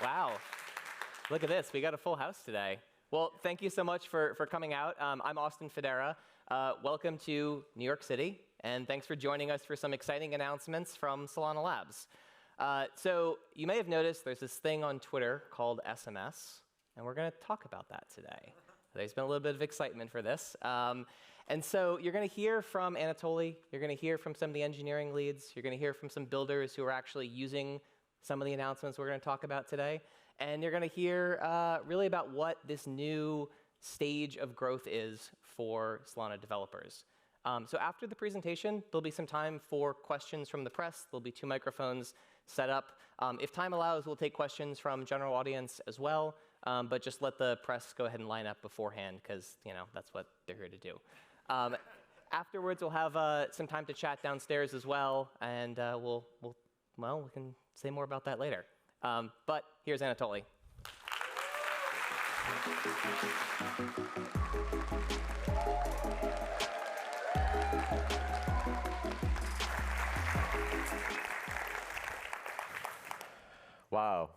Wow. Look at this. We got a full house today. Well, thank you so much for coming out. I'm Austin Federa. Welcome to New York City, and thanks for joining us for some exciting announcements from Solana Labs. So you may have noticed there's this thing on Twitter called SMS, and we're going to talk about that today. There's been a little bit of excitement for this. And so you're going to hear from Anatoly. You're going to hear from some of the engineering leads. You're going to hear from some builders who are actually using some of the announcements we're going to talk about today. And you're going to hear really about what this new stage of growth is for Solana developers. So after the presentation, there'll be some time for questions from the press. There'll be 2 microphones set up. If time allows, we'll take questions from general audience as well. But just let the press go ahead and line up beforehand, because that's what they're here to do. Afterwards, we'll have some time to chat downstairs as well, and we can say more about that later. But here's Anatoly. Wow.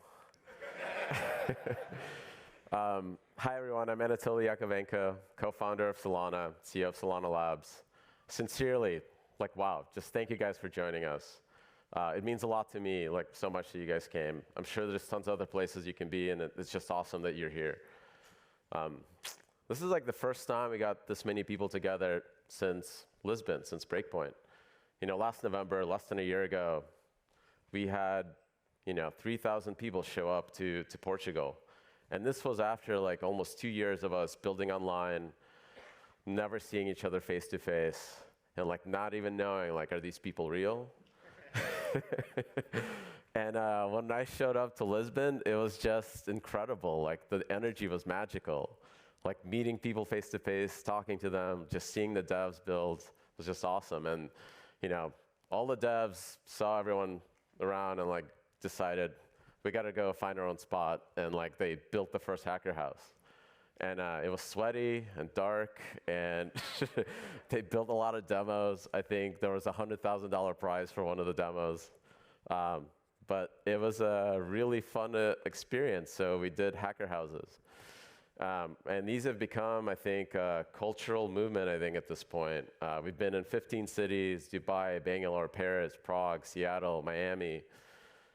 Hi, everyone. I'm Anatoly Yakovenko, co-founder of Solana, CEO of Solana Labs. Sincerely, wow, just thank you guys for joining us. It means a lot to me, so much that you guys came. I'm sure there's tons of other places you can be, and it's just awesome that you're here. This is the first time we got this many people together since Lisbon, since Breakpoint. Last November, less than a year ago, we had 3,000 people show up to Portugal. And this was after almost 2 years of us building online, never seeing each other face to face, and not even knowing are these people real? And when I showed up to Lisbon, it was just incredible. The energy was magical. Meeting people face to face, talking to them, just seeing the devs build was just awesome. And all the devs saw everyone around and decided we got to go find our own spot. And they built the first hacker house. And it was sweaty and dark, and they built a lot of demos. I think there was a $100,000 prize for one of the demos. But it was a really fun experience, so we did hacker houses. And these have become, I think, a cultural movement, at this point. We've been in 15 cities: Dubai, Bangalore, Paris, Prague, Seattle, Miami,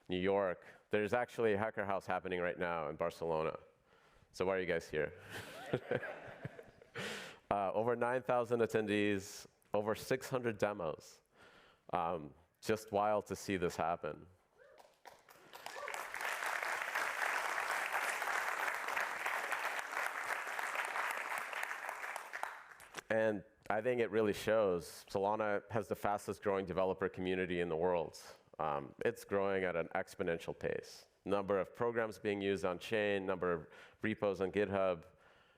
New York. There's actually a hacker house happening right now in Barcelona. So why are you guys here? Over 9,000 attendees, over 600 demos. Just wild to see this happen. And I think it really shows. Solana has the fastest growing developer community in the world. It's growing at an exponential pace. Number of programs being used on chain, number of repos on GitHub.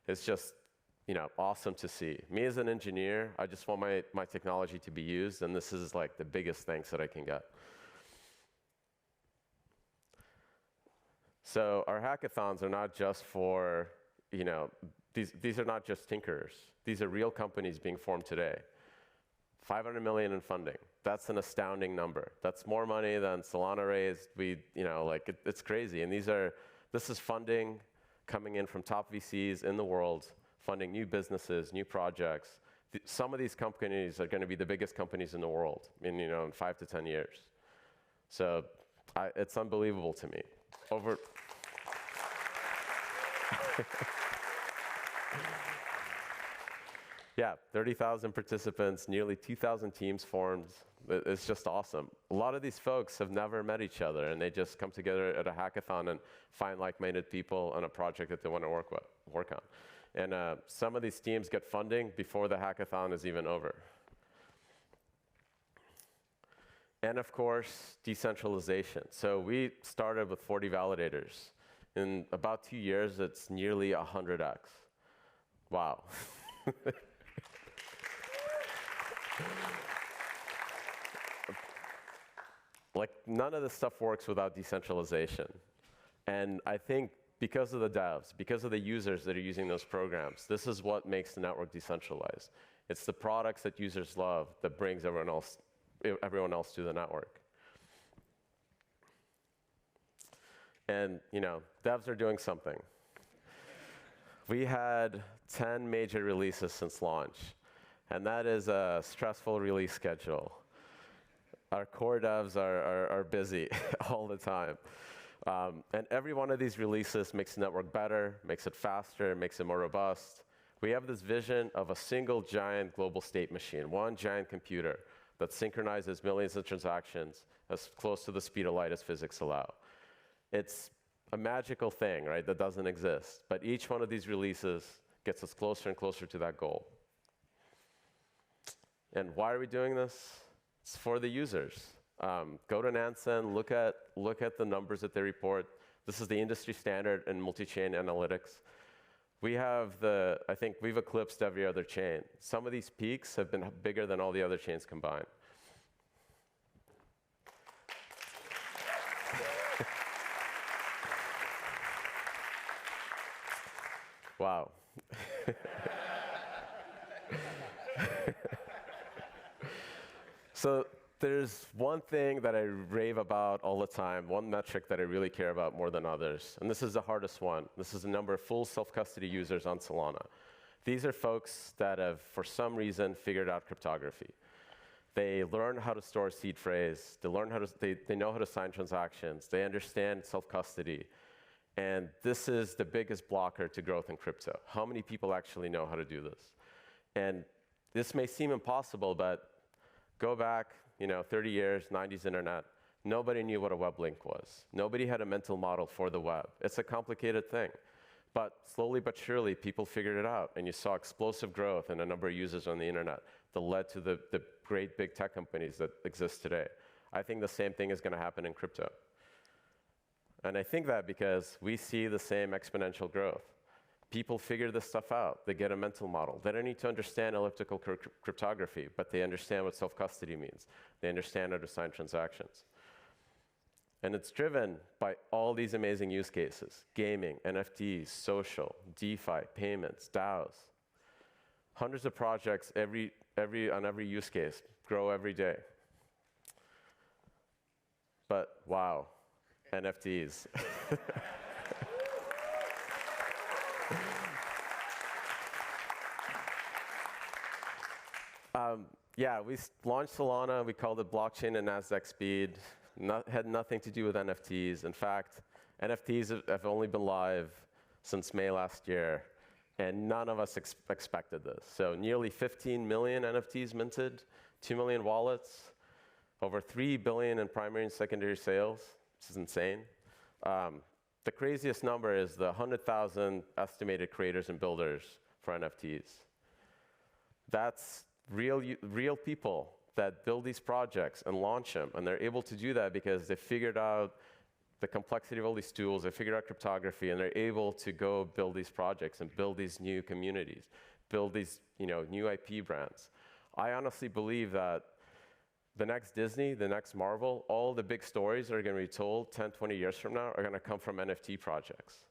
It's just awesome to see. Me as an engineer, I just want my technology to be used, and this is the biggest thanks that I can get. So our hackathons are not just for, these are not just tinkerers. These are real companies being formed today. 500 million in funding. That's an astounding number. That's more money than Solana raised. It's crazy. And this is funding coming in from top VCs in the world, funding new businesses, new projects. Some of these companies are going to be the biggest companies in the world in 5 to 10 years. So it's unbelievable to me. Yeah, 30,000 participants, nearly 2,000 teams formed. It's just awesome. A lot of these folks have never met each other, and they just come together at a hackathon and find like-minded people on a project that they want to work on. And some of these teams get funding before the hackathon is even over. And of course, decentralization. So we started with 40 validators. In about 2 years, it's nearly 100x. Wow. None of this stuff works without decentralization. And I think because of the devs, because of the users that are using those programs, this is what makes the network decentralized. It's the products that users love that brings everyone else everyone else to the network. And devs are doing something. We had 10 major releases since launch, and that is a stressful release schedule. Our core devs are busy all the time. And every one of these releases makes the network better, makes it faster, makes it more robust. We have this vision of a single giant global state machine, one giant computer that synchronizes millions of transactions as close to the speed of light as physics allow. It's a magical thing, right, that doesn't exist. But each one of these releases gets us closer and closer to that goal. And why are we doing this? It's for the users. Go to Nansen, look at the numbers that they report. This is the industry standard in multi-chain analytics. I think we've eclipsed every other chain. Some of these peaks have been bigger than all the other chains combined. Wow. So there's one thing that I rave about all the time, one metric that I really care about more than others, and this is the hardest one. This is the number of full self-custody users on Solana. These are folks that have, for some reason, figured out cryptography. They learn how to store seed phrase, they know how to sign transactions, they understand self-custody, and this is the biggest blocker to growth in crypto. How many people actually know how to do this? And this may seem impossible, but go back 30 years, 90s internet, nobody knew what a web link was. Nobody had a mental model for the web. It's a complicated thing. But slowly but surely, people figured it out, and you saw explosive growth in a number of users on the internet that led to the great big tech companies that exist today. I think the same thing is going to happen in crypto. And I think that because we see the same exponential growth. People figure this stuff out. They get a mental model. They don't need to understand elliptical cryptography, but they understand what self-custody means. They understand how to sign transactions. And it's driven by all these amazing use cases: gaming, NFTs, social, DeFi, payments, DAOs. Hundreds of projects on every use case grow every day. But wow, NFTs. We launched Solana. We called it blockchain and NASDAQ speed. Had nothing to do with NFTs. In fact, NFTs have only been live since May last year, and none of us expected this. So nearly 15 million NFTs minted, 2 million wallets, over 3 billion in primary and secondary sales. This is insane. The craziest number is the 100,000 estimated creators and builders for NFTs. That's real people that build these projects and launch them, and they're able to do that because they figured out the complexity of all these tools, they figured out cryptography, and they're able to go build these projects and build these new communities, build these new IP brands. I honestly believe that the next Disney, the next Marvel, all the big stories that are going to be told 10, 20 years from now are going to come from NFT projects.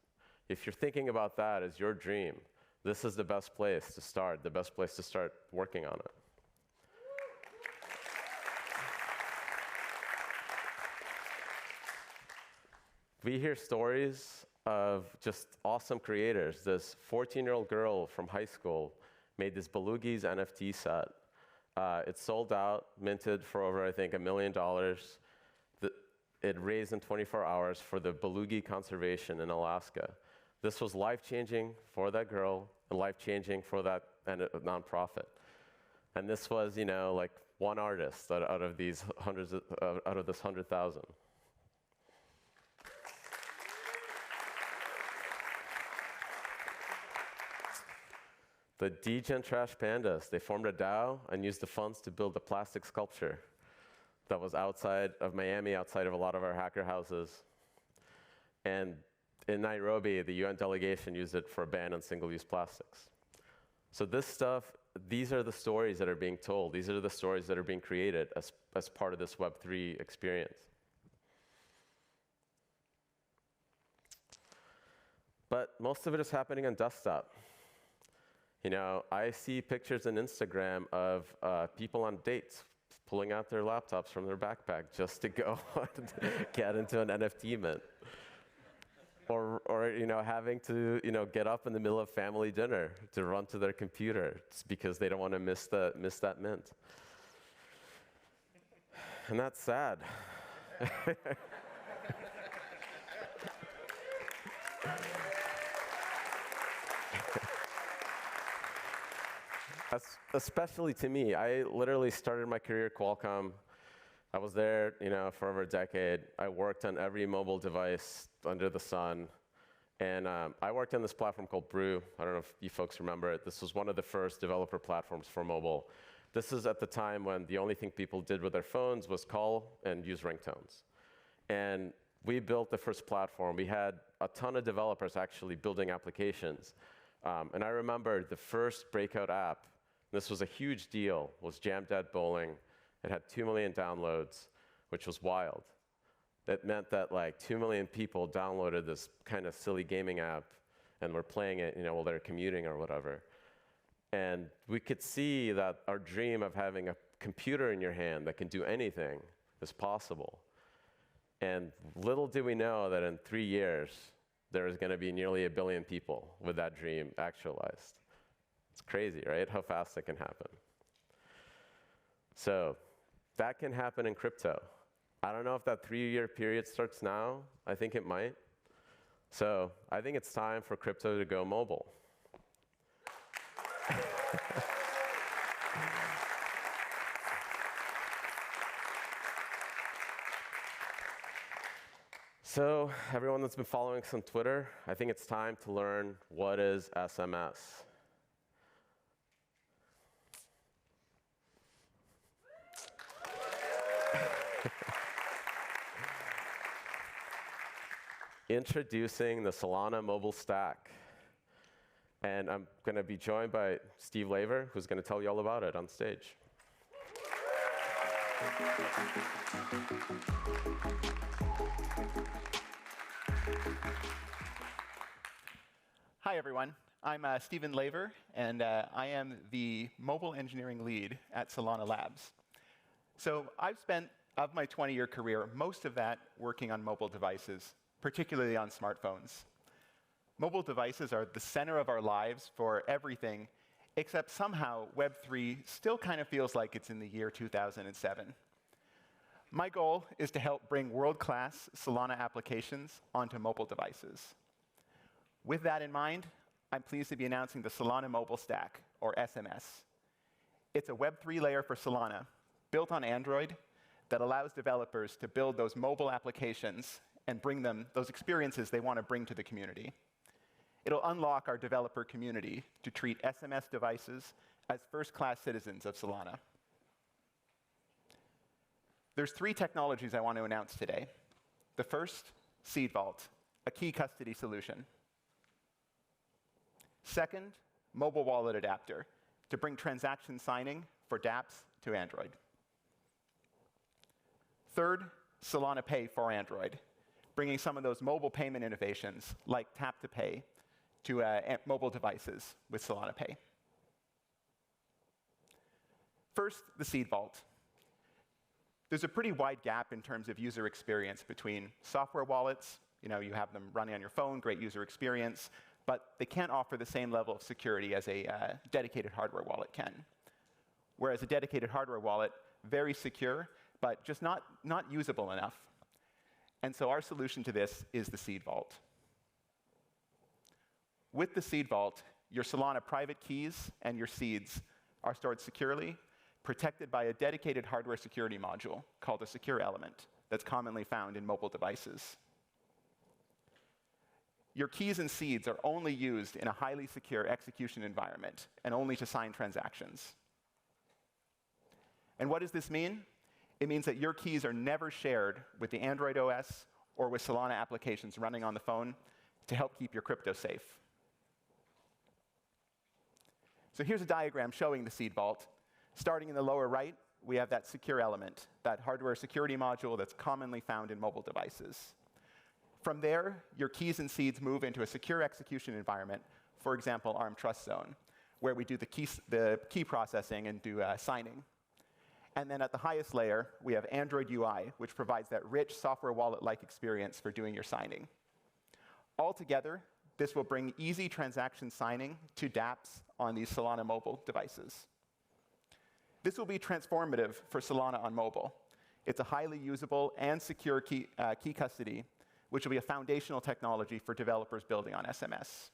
If you're thinking about that as your dream, this is the best place to start, working on it. We hear stories of just awesome creators. This 14-year-old girl from high school made this Belugi's NFT set. It sold out, minted for over, I think, $1 million. It raised in 24 hours for the Belugi conservation in Alaska. This was life-changing for that girl and life-changing for that nonprofit. And this was, like one artist out of these out of this 100,000. The Degen Trash Pandas, they formed a DAO and used the funds to build a plastic sculpture that was outside of Miami, outside of a lot of our hacker houses. And in Nairobi, the UN delegation used it for a ban on single-use plastics. So this stuff, these are the stories that are being told. These are the stories that are being created as part of this Web3 experience. But most of it is happening on desktop. I see pictures on Instagram of people on dates, pulling out their laptops from their backpack just to go get into an NFT mint. Or having to, get up in the middle of family dinner to run to their computer because they don't want to miss that mint. And that's sad. Especially to me. I literally started my career at Qualcomm. I was there, for over a decade. I worked on every mobile device under the sun. And I worked on this platform called Brew. I don't know if you folks remember it. This was one of the first developer platforms for mobile. This is at the time when the only thing people did with their phones was call and use ringtones. And we built the first platform. We had a ton of developers actually building applications. And I remember the first breakout app, this was a huge deal, was Jam Dead Bowling. It had 2 million downloads, which was wild. That meant that 2 million people downloaded this kind of silly gaming app and were playing it, while they're commuting or whatever. And we could see that our dream of having a computer in your hand that can do anything is possible. And little did we know that in 3 years, there is going to be nearly 1 billion people with that dream actualized. It's crazy, right? How fast it can happen. So that can happen in crypto. I don't know if that 3-year period starts now. I think it might. So I think it's time for crypto to go mobile. So everyone that's been following us on Twitter, I think it's time to learn what is SMS. Introducing the Solana mobile stack. And I'm going to be joined by Steve Laver, who's going to tell you all about it on stage. Hi, everyone. I'm Stephen Laver, and I am the mobile engineering lead at Solana Labs. So I've spent, of my 20-year career, most of that working on mobile devices, particularly on smartphones. Mobile devices are the center of our lives for everything, except somehow Web3 still kind of feels like it's in the year 2007. My goal is to help bring world-class Solana applications onto mobile devices. With that in mind, I'm pleased to be announcing the Solana Mobile Stack, or SMS. It's a Web3 layer for Solana, built on Android, that allows developers to build those mobile applications and bring them those experiences they want to bring to the community. It'll unlock our developer community to treat SMS devices as first-class citizens of Solana. There's 3 technologies I want to announce today. The first, Seed Vault, a key custody solution. Second, Mobile Wallet Adapter, to bring transaction signing for dApps to Android. Third, Solana Pay for Android, bringing some of those mobile payment innovations like tap to pay to mobile devices with Solana Pay. First, the Seed Vault. There's a pretty wide gap in terms of user experience between software wallets. You have them running on your phone, great user experience, but they can't offer the same level of security as a dedicated hardware wallet can. Whereas a dedicated hardware wallet, very secure, but just not usable enough. And so our solution to this is the Seed Vault. With the Seed Vault, your Solana private keys and your seeds are stored securely, protected by a dedicated hardware security module called a secure element that's commonly found in mobile devices. Your keys and seeds are only used in a highly secure execution environment and only to sign transactions. And what does this mean? It means that your keys are never shared with the Android OS or with Solana applications running on the phone to help keep your crypto safe. So here's a diagram showing the Seed Vault. Starting in the lower right, we have that secure element, that hardware security module that's commonly found in mobile devices. From there, your keys and seeds move into a secure execution environment, for example, ARM Trust Zone, where we do the key processing and do signing. And then at the highest layer, we have Android UI, which provides that rich software wallet-like experience for doing your signing. Altogether, this will bring easy transaction signing to dApps on these Solana mobile devices. This will be transformative for Solana on mobile. It's a highly usable and secure key custody, which will be a foundational technology for developers building on SMS.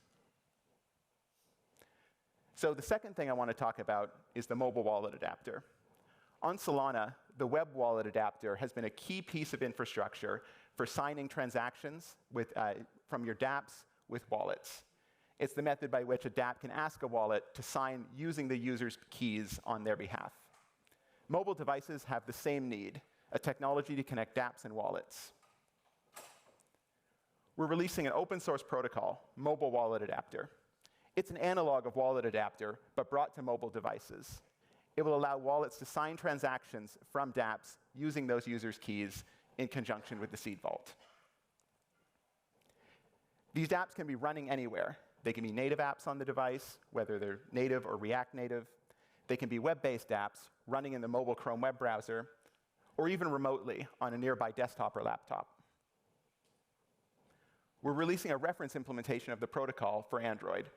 So the second thing I want to talk about is the mobile wallet adapter. On Solana, the web wallet adapter has been a key piece of infrastructure for signing transactions from your dApps with wallets. It's the method by which a dapp can ask a wallet to sign using the user's keys on their behalf. Mobile devices have the same need, a technology to connect dApps and wallets. We're releasing an open source protocol, Mobile Wallet Adapter. It's an analog of Wallet Adapter, but brought to mobile devices. It will allow wallets to sign transactions from dApps using those users' keys in conjunction with the seed vault. These apps can be running anywhere. They can be native apps on the device, whether they're native or React Native. They can be web-based apps running in the mobile Chrome web browser, or even remotely on a nearby desktop or laptop. We're releasing a reference implementation of the protocol for Android.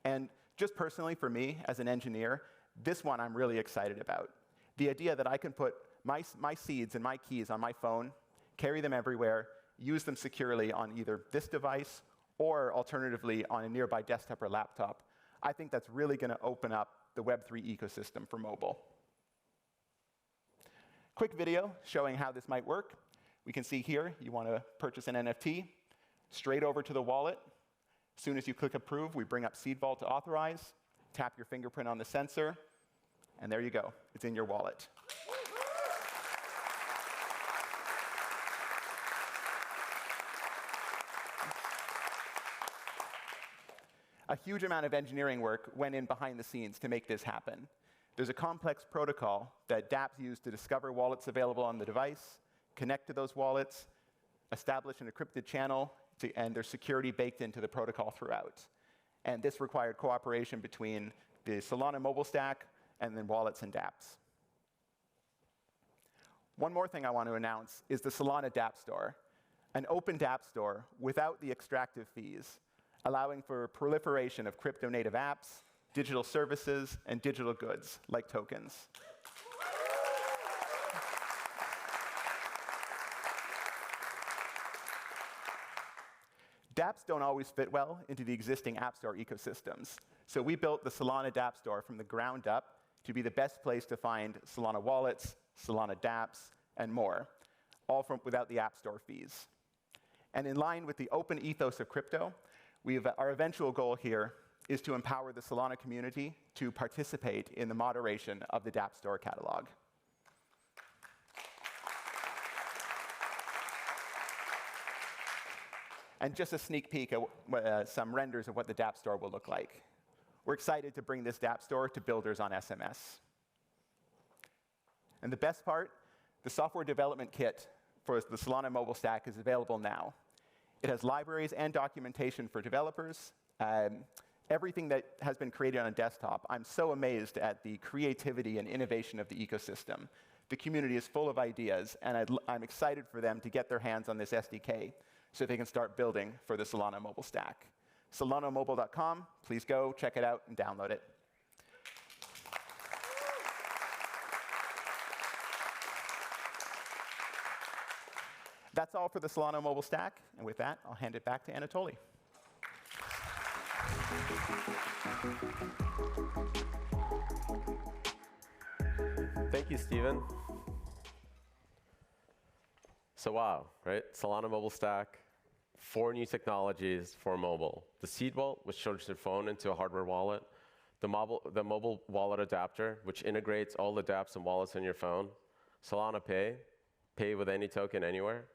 And just personally, for me, as an engineer, this one I'm really excited about. The idea that I can put my seeds and my keys on my phone, carry them everywhere, use them securely on either this device or alternatively on a nearby desktop or laptop, I think that's really going to open up the Web3 ecosystem for mobile. Quick video showing how this might work. We can see here, you want to purchase an NFT, straight over to the wallet. As soon as you click approve, we bring up Seed Vault to authorize, tap your fingerprint on the sensor, and there you go. It's in your wallet. A huge amount of engineering work went in behind the scenes to make this happen. There's a complex protocol that dApps use to discover wallets available on the device, connect to those wallets, establish an encrypted channel, and there's security baked into the protocol throughout. And this required cooperation between the Solana mobile stack and then wallets and dApps. One more thing I want to announce is the Solana dapp store, an open dapp store without the extractive fees, allowing for proliferation of crypto-native apps, digital services, and digital goods like tokens. dApps don't always fit well into the existing App Store ecosystems. So we built the Solana dapp store from the ground up to be the best place to find Solana wallets, Solana dApps, and more, all without the App Store fees. And in line with the open ethos of crypto, our eventual goal here is to empower the Solana community to participate in the moderation of the dapp store catalog. And just a sneak peek at some renders of what the dapp store will look like. We're excited to bring this dapp store to builders on SMS. And the best part, the software development kit for the Solana mobile stack is available now. It has libraries and documentation for developers, everything that has been created on a desktop. I'm so amazed at the creativity and innovation of the ecosystem. The community is full of ideas, and I'm excited for them to get their hands on this SDK so they can start building for the Solana mobile stack. SolanaMobile.com, please go, check it out, and download it. That's all for the Solana mobile stack, and with that, I'll hand it back to Anatoly. Thank you, Steven. So wow, right? Solana mobile stack, 4 new technologies for mobile. The Seed Vault, which turns your phone into a hardware wallet. The mobile wallet adapter, which integrates all the dApps and wallets in your phone. Solana pay with any token anywhere.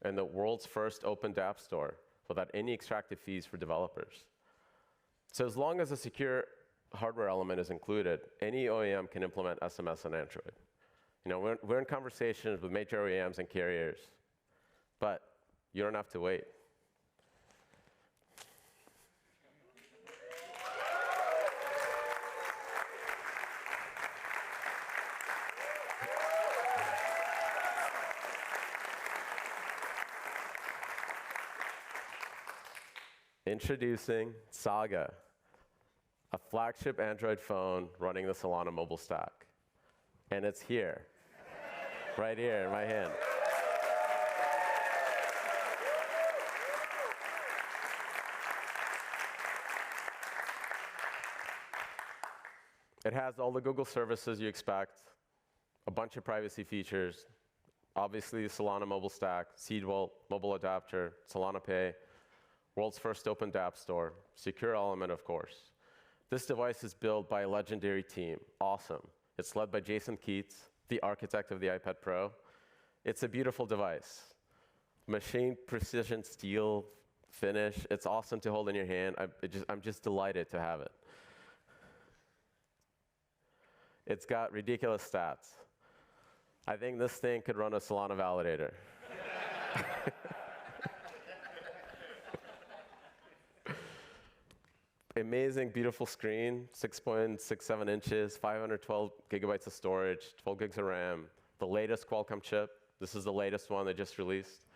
And the world's first open dapp store without any extractive fees for developers. So as long as a secure hardware element is included, any OEM can implement SMS on Android. You know, we're in conversations with major OEMs and carriers, but you don't have to wait. Introducing Saga, a flagship Android phone running the Solana mobile stack. And it's here, right here in my hand. It has all the Google services you expect, a bunch of privacy features, obviously the Solana mobile stack, Seed Vault, mobile adapter, Solana Pay, world's first open dapp store, secure element, of course. This device is built by a legendary team. Awesome. It's led by Jason Keats, the architect of the iPad Pro. It's a beautiful device. Machine precision steel finish. It's awesome to hold in your hand. I'm just delighted to have it. It's got ridiculous stats. I think this thing could run a Solana validator. Amazing, beautiful screen, 6.67 inches, 512 gigabytes of storage, 12 gigs of RAM, the latest Qualcomm chip. This is the latest one they just released.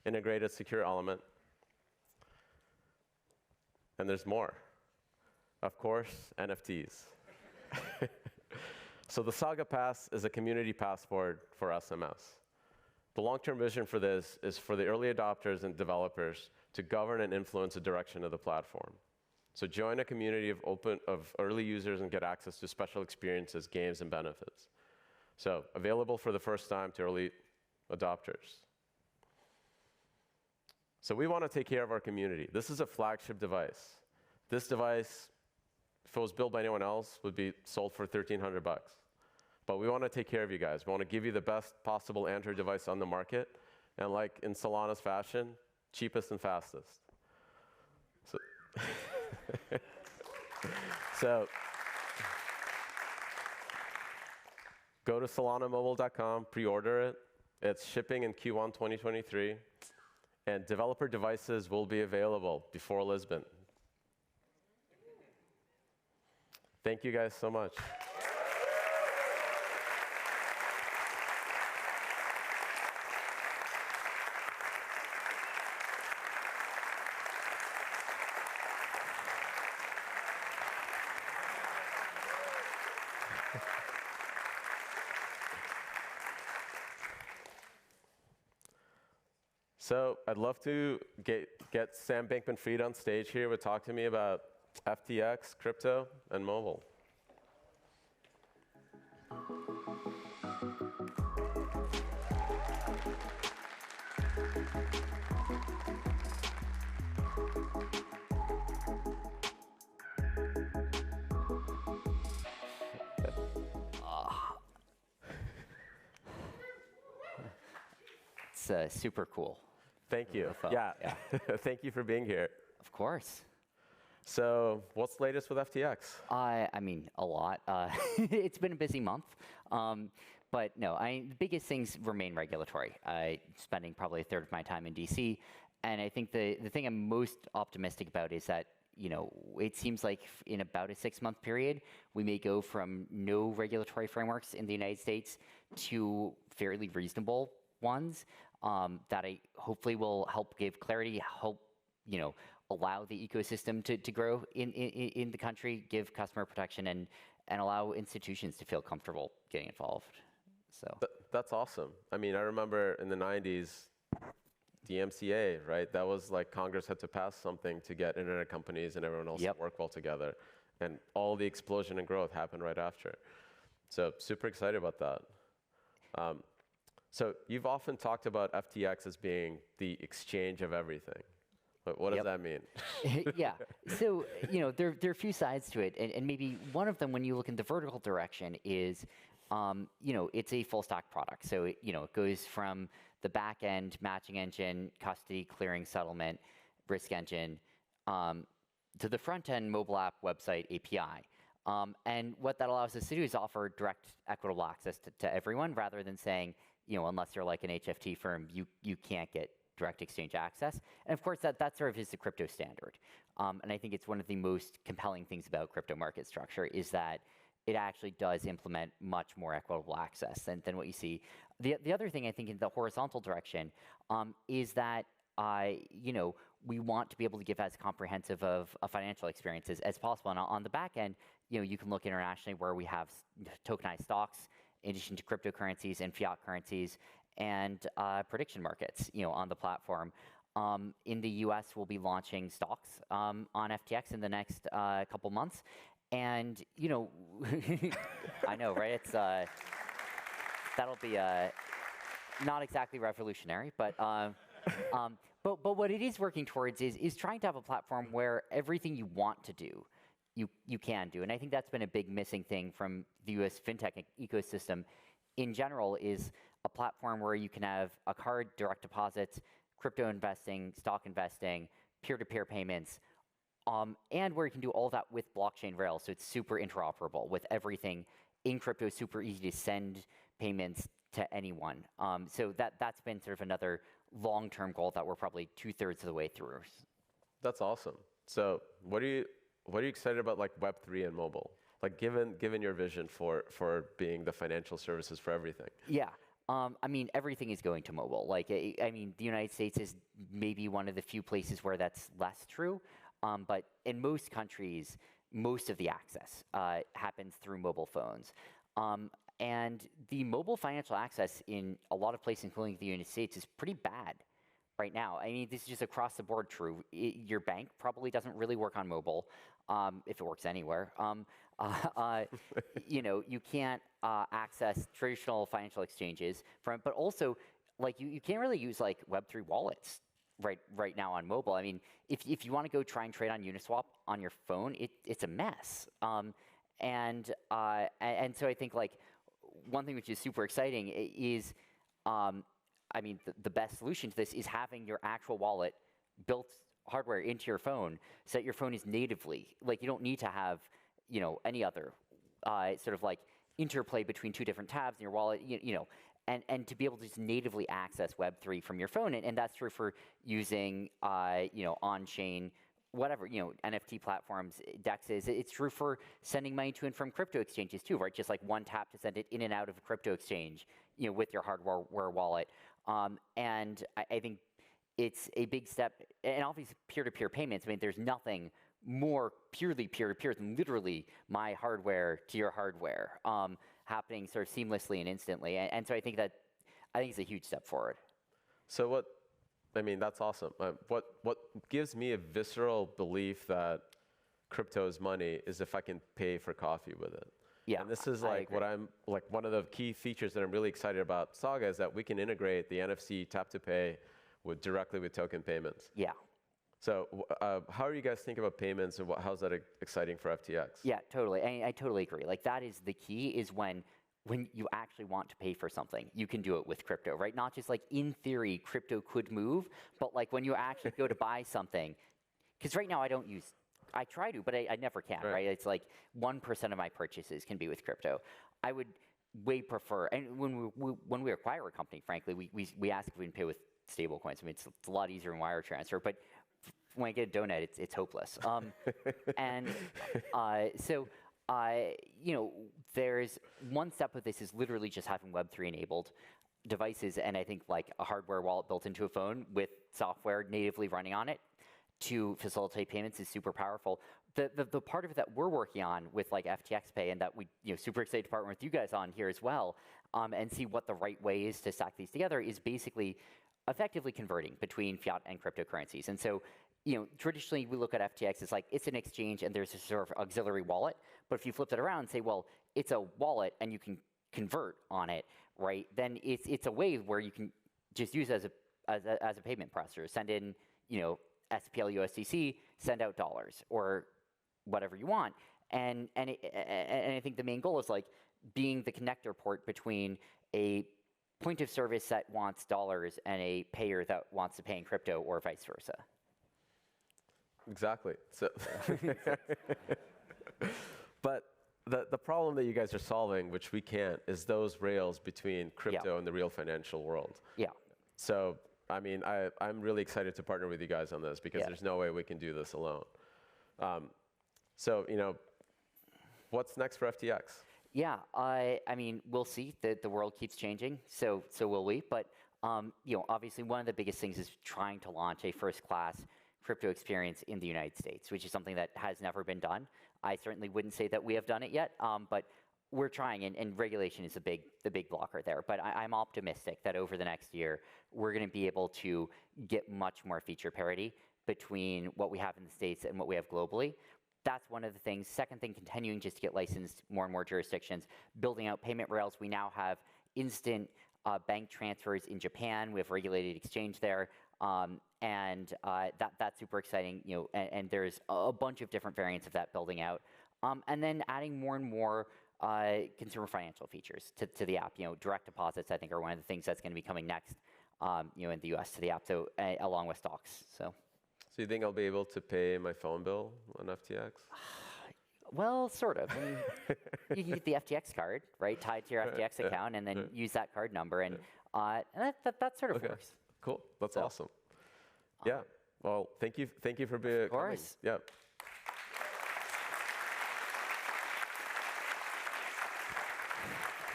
Integrated secure element. And there's more. Of course, NFTs. So the Saga Pass is a community passport for SMS. The long-term vision for this is for the early adopters and developers to govern and influence the direction of the platform. So join a community of early users and get access to special experiences, games, and benefits. So available for the first time to early adopters. So we want to take care of our community. This is a flagship device. This device, if it was built by anyone else, would be sold for $1,300 bucks. But we want to take care of you guys. We want to give you the best possible Android device on the market. And like in Solana's fashion, cheapest and fastest. So go to solanamobile.com, pre-order it. It's shipping in Q1 2023. And developer devices will be available before Lisbon. Thank you guys so much. So I'd love to get Sam Bankman-Fried on stage here to talk to me about FTX, crypto, and mobile. It's super cool. Thank you. Yeah. Thank you for being here. Of course. So what's the latest with FTX? I mean, a lot. It's been a busy month. But no, the biggest things remain regulatory. Spending probably a third of my time in DC. And I think the thing I'm most optimistic about is that, it seems like in about a 6-month period, we may go from no regulatory frameworks in the United States to fairly reasonable ones that I hopefully will help give clarity, help allow the ecosystem to grow in the country, give customer protection, and allow institutions to feel comfortable getting involved. So that's awesome. I mean, I remember in the 90s, the MCA, right? That was like Congress had to pass something to get internet companies and everyone else to work well together. And all the explosion and growth happened right after. So super excited about that. So you've often talked about FTX as being the exchange of everything. But what does that mean? Yeah. So, there are a few sides to it. And maybe one of them, when you look in the vertical direction, is, it's a full stack product. So, it goes from the back end matching engine, custody, clearing, settlement, risk engine, to the front end mobile app, website, API. And what that allows us to do is offer direct equitable access to everyone, rather than saying, unless you're like an HFT firm, you can't get direct exchange access. And of course, that sort of is the crypto standard. And I think it's one of the most compelling things about crypto market structure is that it actually does implement much more equitable access than what you see. The other thing I think in the horizontal direction is that we want to be able to give as comprehensive of a financial experience as possible. And on the back end, you can look internationally where we have tokenized stocks in addition to cryptocurrencies and fiat currencies and prediction markets, on the platform. In the US, we'll be launching stocks on FTX in the next couple months. And, I know, right? It's that'll be not exactly revolutionary, but what it is working towards is trying to have a platform where everything you want to do, you can do. And I think that's been a big missing thing from the US fintech ecosystem in general, is a platform where you can have a card, direct deposits, crypto investing, stock investing, peer-to-peer payments, and where you can do all that with blockchain rails. So it's super interoperable with everything in crypto, super easy to send payments to anyone. So that's been sort of another long-term goal that we're probably 2/3 of the way through. That's awesome. So what are you excited about, like Web3 and mobile? Like given your vision for being the financial services for everything. Yeah. I mean, everything is going to mobile. Like, I mean, the United States is maybe one of the few places where that's less true. But in most countries, most of the access happens through mobile phones. And the mobile financial access in a lot of places, including the United States, is pretty bad right now. I mean, this is just across the board true. Your bank probably doesn't really work on mobile, if it works anywhere. You can't access traditional financial exchanges but also, like, you can't really use like Web3 wallets right now on mobile. I mean, if you want to go try and trade on Uniswap on your phone, it's a mess. And so I think, like, one thing which is super exciting is, I mean, the best solution to this is having your actual wallet built hardware into your phone so that your phone is natively, like, you don't need to have, any other sort of like interplay between two different tabs in your wallet, and to be able to just natively access Web3 from your phone. And that's true for using, on-chain, whatever, NFT platforms, DEXs. It's true for sending money to and from crypto exchanges too, right? Just like one tap to send it in and out of a crypto exchange, with your hardware wallet. And I think it's a big step, and obviously peer-to-peer payments. I mean, there's nothing more purely peer-to-peer than literally my hardware to your hardware, happening sort of seamlessly and instantly. And so I think it's a huge step forward. So that's awesome. What gives me a visceral belief that crypto is money is if I can pay for coffee with it. Yeah, and this is like what I'm like one of the key features that I'm really excited about Saga is that we can integrate the NFC tap to pay directly with token payments. Yeah. So how are you guys thinking about payments, and how's that exciting for FTX? Yeah, totally. I totally agree. Like, that is the key, is when you actually want to pay for something, you can do it with crypto, right? Not just like in theory, crypto could move, but like when you actually go to buy something, because right now I try to, but I never can, right? It's like 1% of my purchases can be with crypto. I would way prefer, and when we acquire a company, frankly, we ask if we can pay with stable coins. I mean, it's a lot easier in wire transfer, but when I get a donut, it's hopeless. So there's one step of this is literally just having Web3 enabled devices, and I think like a hardware wallet built into a phone with software natively running on it to facilitate payments is super powerful. The part of it that we're working on with like FTX Pay, and that we super excited to partner with you guys on here as well, and see what the right way is to stack these together, is basically effectively converting between fiat and cryptocurrencies. And so, traditionally we look at FTX as like it's an exchange and there's a sort of auxiliary wallet. But if you flip it around and say, well, it's a wallet and you can convert on it, right? Then it's a way where you can just use it as a payment processor. Send in, SPL USDC, send out dollars or whatever you want. And I think the main goal is like being the connector port between a point of service that wants dollars and a payer that wants to pay in crypto, or vice versa. Exactly. So, but the problem that you guys are solving, which we can't, is those rails between crypto and the real financial world. Yeah. So, I mean, I'm really excited to partner with you guys on this, because there's no way we can do this alone. So, what's next for FTX? Yeah, I mean, we'll see. The world keeps changing, so will we. But obviously, one of the biggest things is trying to launch a first-class crypto experience in the United States, which is something that has never been done. I certainly wouldn't say that we have done it yet, but we're trying, and regulation is the big blocker there. But I'm optimistic that over the next year, we're going to be able to get much more feature parity between what we have in the States and what we have globally. That's one of the things. Second thing, continuing just to get licensed more and more jurisdictions, building out payment rails. We now have instant bank transfers in Japan. We have regulated exchange there. And that's super exciting, and there's a bunch of different variants of that building out. And then adding more and more consumer financial features to the app. Direct deposits, I think, are one of the things that's going to be coming next, in the US to the app, so along with stocks. So you think I'll be able to pay my phone bill on FTX? Well, sort of. I mean, you can get the FTX card, right, tied to your FTX account, and then use that card number, and that sort of works. Cool. That's awesome. Yeah. Well, thank you for being. Of course. Coming. Yeah.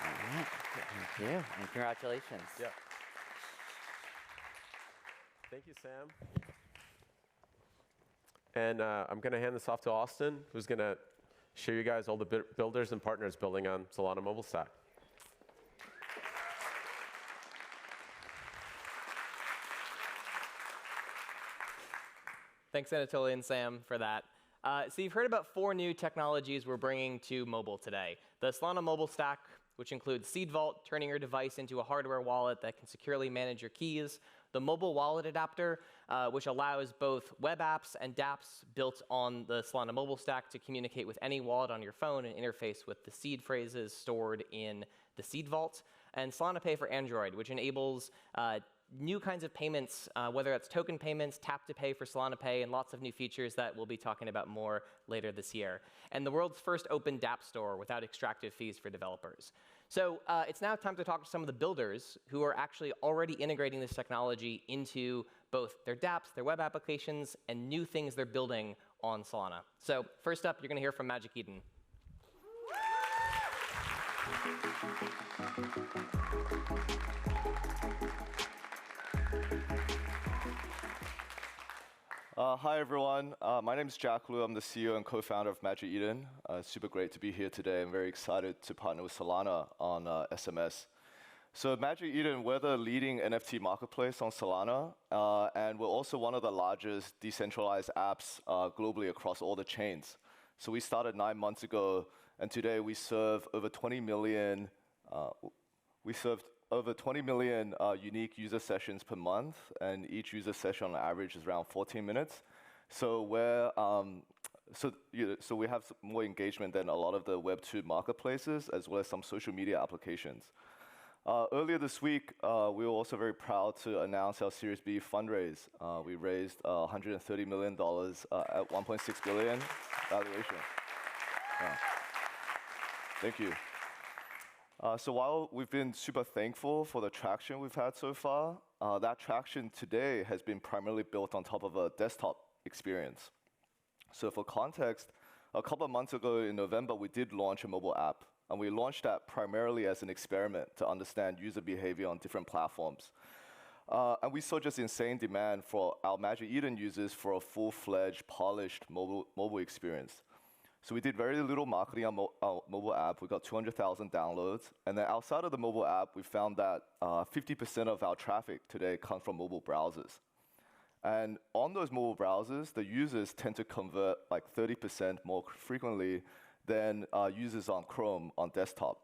All right. Thank you, and congratulations. Yeah. Thank you, Sam. And I'm going to hand this off to Austin, who's going to show you guys all the builders and partners building on Solana Mobile Stack. Thanks, Anatoly and Sam, for that. So you've heard about 4 new technologies we're bringing to mobile today. The Solana Mobile Stack, which includes Seed Vault, turning your device into a hardware wallet that can securely manage your keys. The Mobile Wallet Adapter, which allows both web apps and dApps built on the Solana Mobile Stack to communicate with any wallet on your phone and interface with the seed phrases stored in the Seed Vault. And Solana Pay for Android, which enables new kinds of payments, whether it's token payments, tap to pay for Solana Pay, and lots of new features that we'll be talking about more later this year. And the world's first open dapp store without extractive fees for developers. So it's now time to talk to some of the builders who are actually already integrating this technology into both their dApps, their web applications, and new things they're building on Solana. So first up, you're going to hear from Magic Eden. Hi, everyone. My name is Jack Liu. I'm the CEO and co-founder of Magic Eden. Super great to be here today. I'm very excited to partner with Solana on SMS. So Magic Eden, we're the leading NFT marketplace on Solana, and we're also one of the largest decentralized apps globally across all the chains. So we started 9 months ago, and today we serve over 20 million. Over 20 million unique user sessions per month, and each user session on average is around 14 minutes. So we have more engagement than a lot of the Web2 marketplaces, as well as some social media applications. Earlier this week, we were also very proud to announce our Series B fundraise. We raised $130 million at 1.6 billion valuation. Thank you. So while we've been super thankful for the traction we've had so far, that traction today has been primarily built on top of a desktop experience. So for context, a couple of months ago in November, we did launch a mobile app, and we launched that primarily as an experiment to understand user behavior on different platforms. And we saw just insane demand for our Magic Eden users for a full-fledged, polished mobile experience. So we did very little marketing on our mobile app. We got 200,000 downloads. And then outside of the mobile app, we found that 50% of our traffic today comes from mobile browsers. And on those mobile browsers, the users tend to convert like 30% more frequently than users on Chrome on desktop.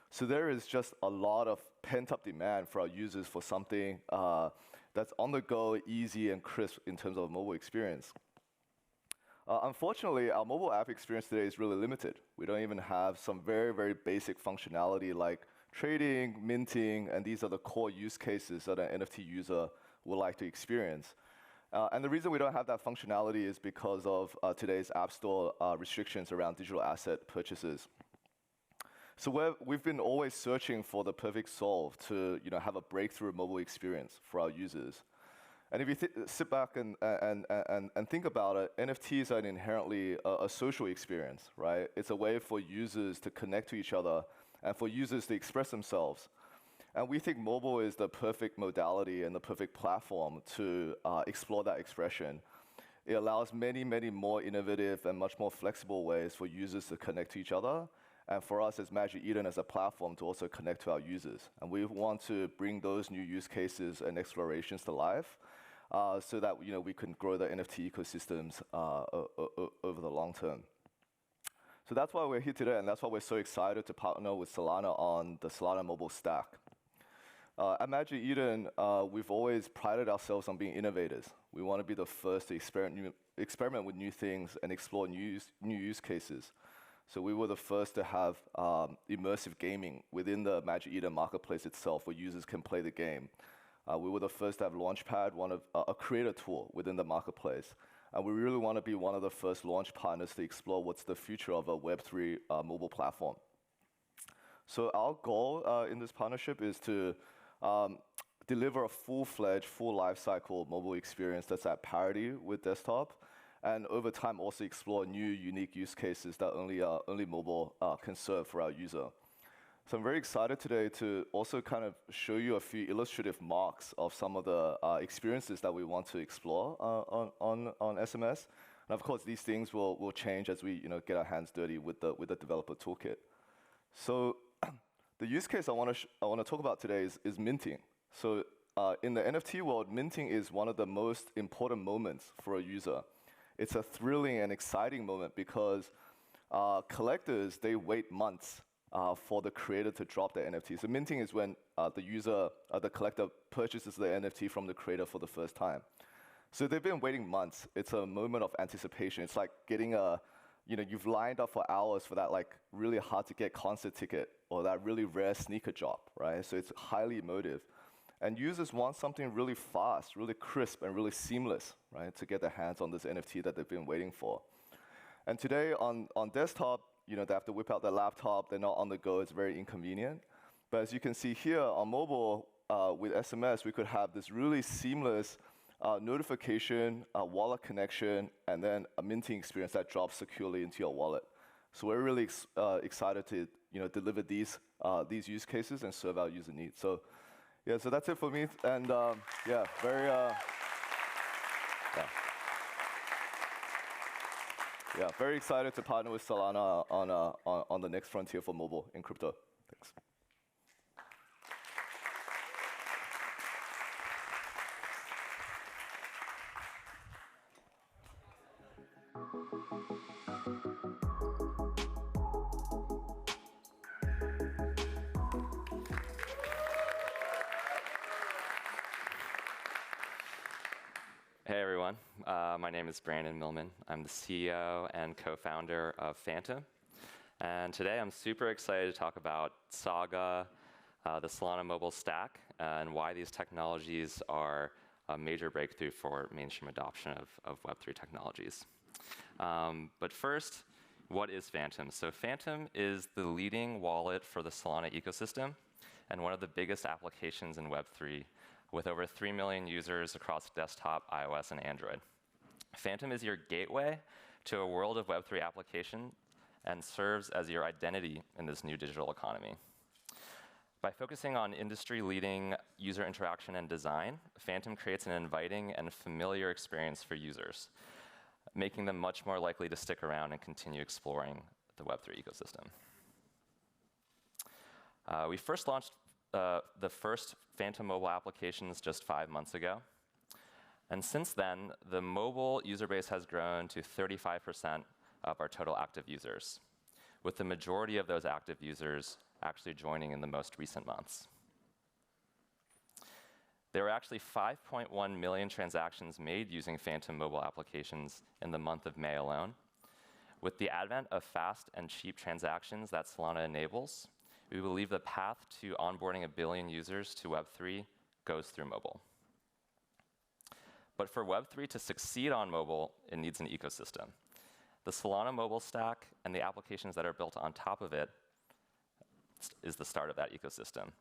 So there is just a lot of pent-up demand for our users for something that's on the go, easy, and crisp in terms of a mobile experience. Unfortunately, our mobile app experience today is really limited. We don't even have some very, very basic functionality like trading, minting, and these are the core use cases that an NFT user would like to experience. And the reason we don't have that functionality is because of today's App Store restrictions around digital asset purchases. So we've been always searching for the perfect solve to have a breakthrough mobile experience for our users. And if you sit back and think about it, NFTs are inherently a social experience, right? It's a way for users to connect to each other and for users to express themselves. And we think mobile is the perfect modality and the perfect platform to explore that expression. It allows many, many more innovative and much more flexible ways for users to connect to each other, and for us as Magic Eden as a platform to also connect to our users. And we want to bring those new use cases and explorations to life so that we can grow the NFT ecosystems over the long term. So that's why we're here today, and that's why we're so excited to partner with Solana on the Solana mobile stack. At Magic Eden, we've always prided ourselves on being innovators. We want to be the first to experiment with new things and explore new use cases. So we were the first to have immersive gaming within the Magic Eden marketplace itself, where users can play the game. We were the first to have Launchpad, a creator tool within the marketplace. And we really want to be one of the first launch partners to explore what's the future of a Web3 mobile platform. So our goal in this partnership is to deliver a full-fledged, full lifecycle mobile experience that's at parity with desktop, and over time also explore new, unique use cases that only mobile can serve for our user. So I'm very excited today to also kind of show you a few illustrative mocks of some of the experiences that we want to explore on SMS. And of course, these things will change as we get our hands dirty with the developer toolkit. So the use case I want to talk about today is minting. So in the NFT world, minting is one of the most important moments for a user. It's a thrilling and exciting moment because collectors, they wait months for the creator to drop their NFT. So minting is when the collector purchases the NFT from the creator for the first time. So they've been waiting months. It's a moment of anticipation. It's like getting you've lined up for hours for that really hard to get concert ticket or that really rare sneaker drop, right? So it's highly emotive. And users want something really fast, really crisp, and really seamless, right, to get their hands on this NFT that they've been waiting for. And today on desktop, they have to whip out their laptop. They're not on the go. It's very inconvenient. But as you can see here on mobile with SMS, we could have this really seamless notification, wallet connection, and then a minting experience that drops securely into your wallet. So we're really excited to deliver these use cases and serve our user needs. So yeah, so that's it for me. And very excited to partner with Solana on the next frontier for mobile in crypto. Thanks. Hey everyone, my name is Brandon Millman. I'm the CEO and co-founder of Phantom. And today I'm super excited to talk about Saga, the Solana mobile stack, and why these technologies are a major breakthrough for mainstream adoption of Web3 technologies. But first, what is Phantom? So Phantom is the leading wallet for the Solana ecosystem and one of the biggest applications in Web3, with over 3 million users across desktop, iOS, and Android. Phantom is your gateway to a world of Web3 application and serves as your identity in this new digital economy. By focusing on industry-leading user interaction and design, Phantom creates an inviting and familiar experience for users, making them much more likely to stick around and continue exploring the Web3 ecosystem. We first launched the first Phantom mobile applications just 5 months ago. And since then, the mobile user base has grown to 35% of our total active users, with the majority of those active users actually joining in the most recent months. There were actually 5.1 million transactions made using Phantom mobile applications in the month of May alone. With the advent of fast and cheap transactions that Solana enables, we believe the path to onboarding 1 billion users to Web3 goes through mobile. But for Web3 to succeed on mobile, it needs an ecosystem. The Solana mobile stack and the applications that are built on top of it is the start of that ecosystem.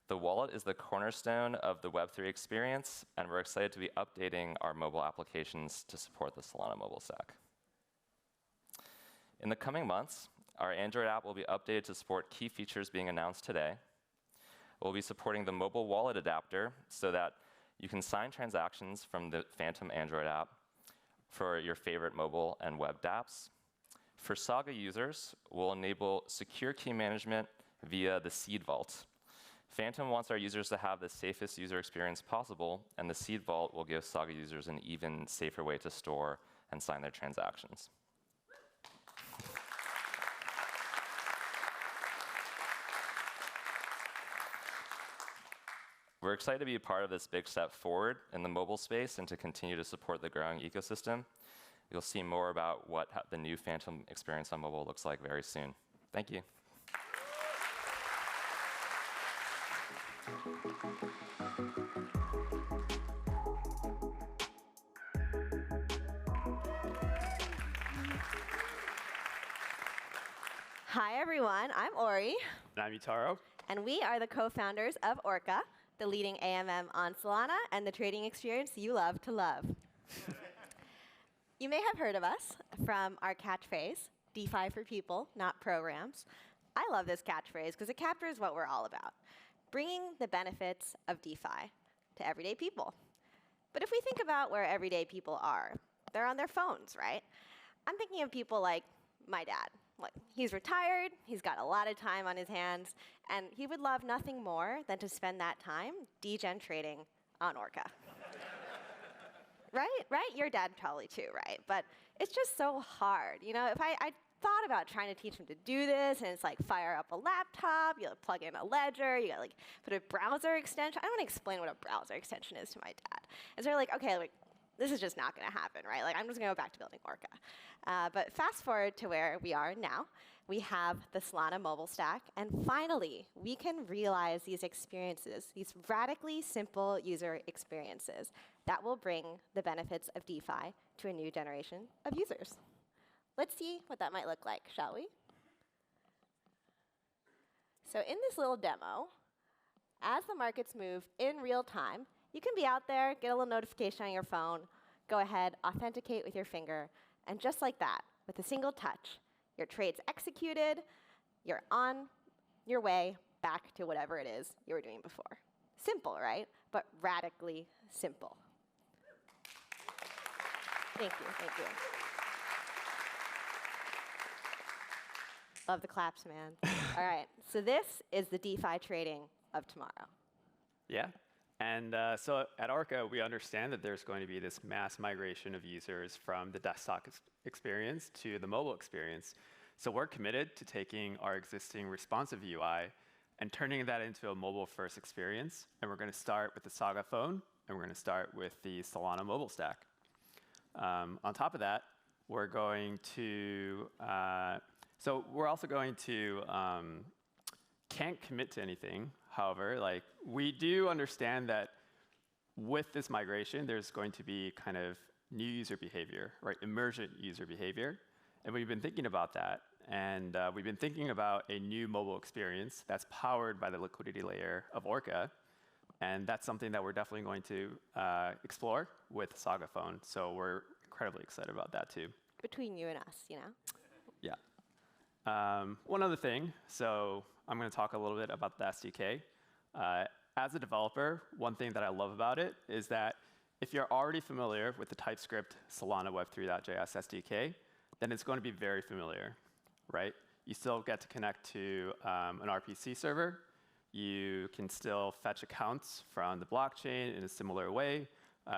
The wallet is the cornerstone of the Web3 experience, and we're excited to be updating our mobile applications to support the Solana mobile stack. In the coming months, our Android app will be updated to support key features being announced today. We'll be supporting the mobile wallet adapter so that you can sign transactions from the Phantom Android app, for your favorite mobile and web dapps. For Saga users, we'll enable secure key management via the Seed Vault. Phantom wants our users to have the safest user experience possible, and the Seed Vault will give Saga users an even safer way to store and sign their transactions. We're excited to be a part of this big step forward in the mobile space and to continue to support the growing ecosystem. You'll see more about what the new Phantom experience on mobile looks like very soon. Thank you. Hi, everyone. I'm Ori, And I'm Utaro. and we are the co-founders of Orca, the leading AMM on Solana and the trading experience you love to love. You may have heard of us from our catchphrase, DeFi for people, not programs. I love this catchphrase because it captures what we're all about, bringing the benefits of DeFi to everyday people. But if we think about where everyday people are, they're on their phones, right? I'm thinking of people like my dad. Like, he's retired, he's got a lot of time on his hands, and he would love nothing more than to spend that time degen trading on Orca. Right? Your dad probably too, right? But it's just so hard. You know, if I thought about trying to teach him to do this, and it's like fire up a laptop, you plug in a ledger, you gotta like put a browser extension. I don't want to explain what a browser extension is to my dad. And so we're like, okay, like this is just not gonna happen, right? Like I'm just gonna go back to building Orca. But fast forward to where we are now. We have the Solana mobile stack, and finally, we can realize these experiences, these radically simple user experiences that will bring the benefits of DeFi to a new generation of users. Let's see what that might look like, shall we? So in this little demo, as the markets move in real time, you can be out there, get a little notification on your phone, go ahead, authenticate with your finger, and just like that, with a single touch, your trade's executed, you're on your way back to whatever it is you were doing before. Simple, right? But radically simple. Thank you, thank you. Love the claps, man. All right, so this is the DeFi trading of tomorrow. Yeah. And so at Orca, we understand that there's going to be this mass migration of users from the desktop experience to the mobile experience. So we're committed to taking our existing responsive UI and turning that into a mobile-first experience. And we're going to start with the Saga phone, and we're going to start with the Solana mobile stack. On top of that, we're going to so we're also going to can't commit to anything. However, like we do understand that with this migration, there's going to be kind of new user behavior, right? Emergent user behavior. And we've been thinking about that. And we've been thinking about a new mobile experience that's powered by the liquidity layer of Orca. And that's something that we're definitely going to explore with Saga phone. So we're incredibly excited about that too. Between you and us, you know? Yeah. One other thing. So I'm going to talk a little bit about the SDK. As a developer, one thing that I love about it is that if you're already familiar with the TypeScript Solana Web3.js SDK, then it's going to be very familiar, right? You still get to connect to an RPC server. You can still fetch accounts from the blockchain in a similar way.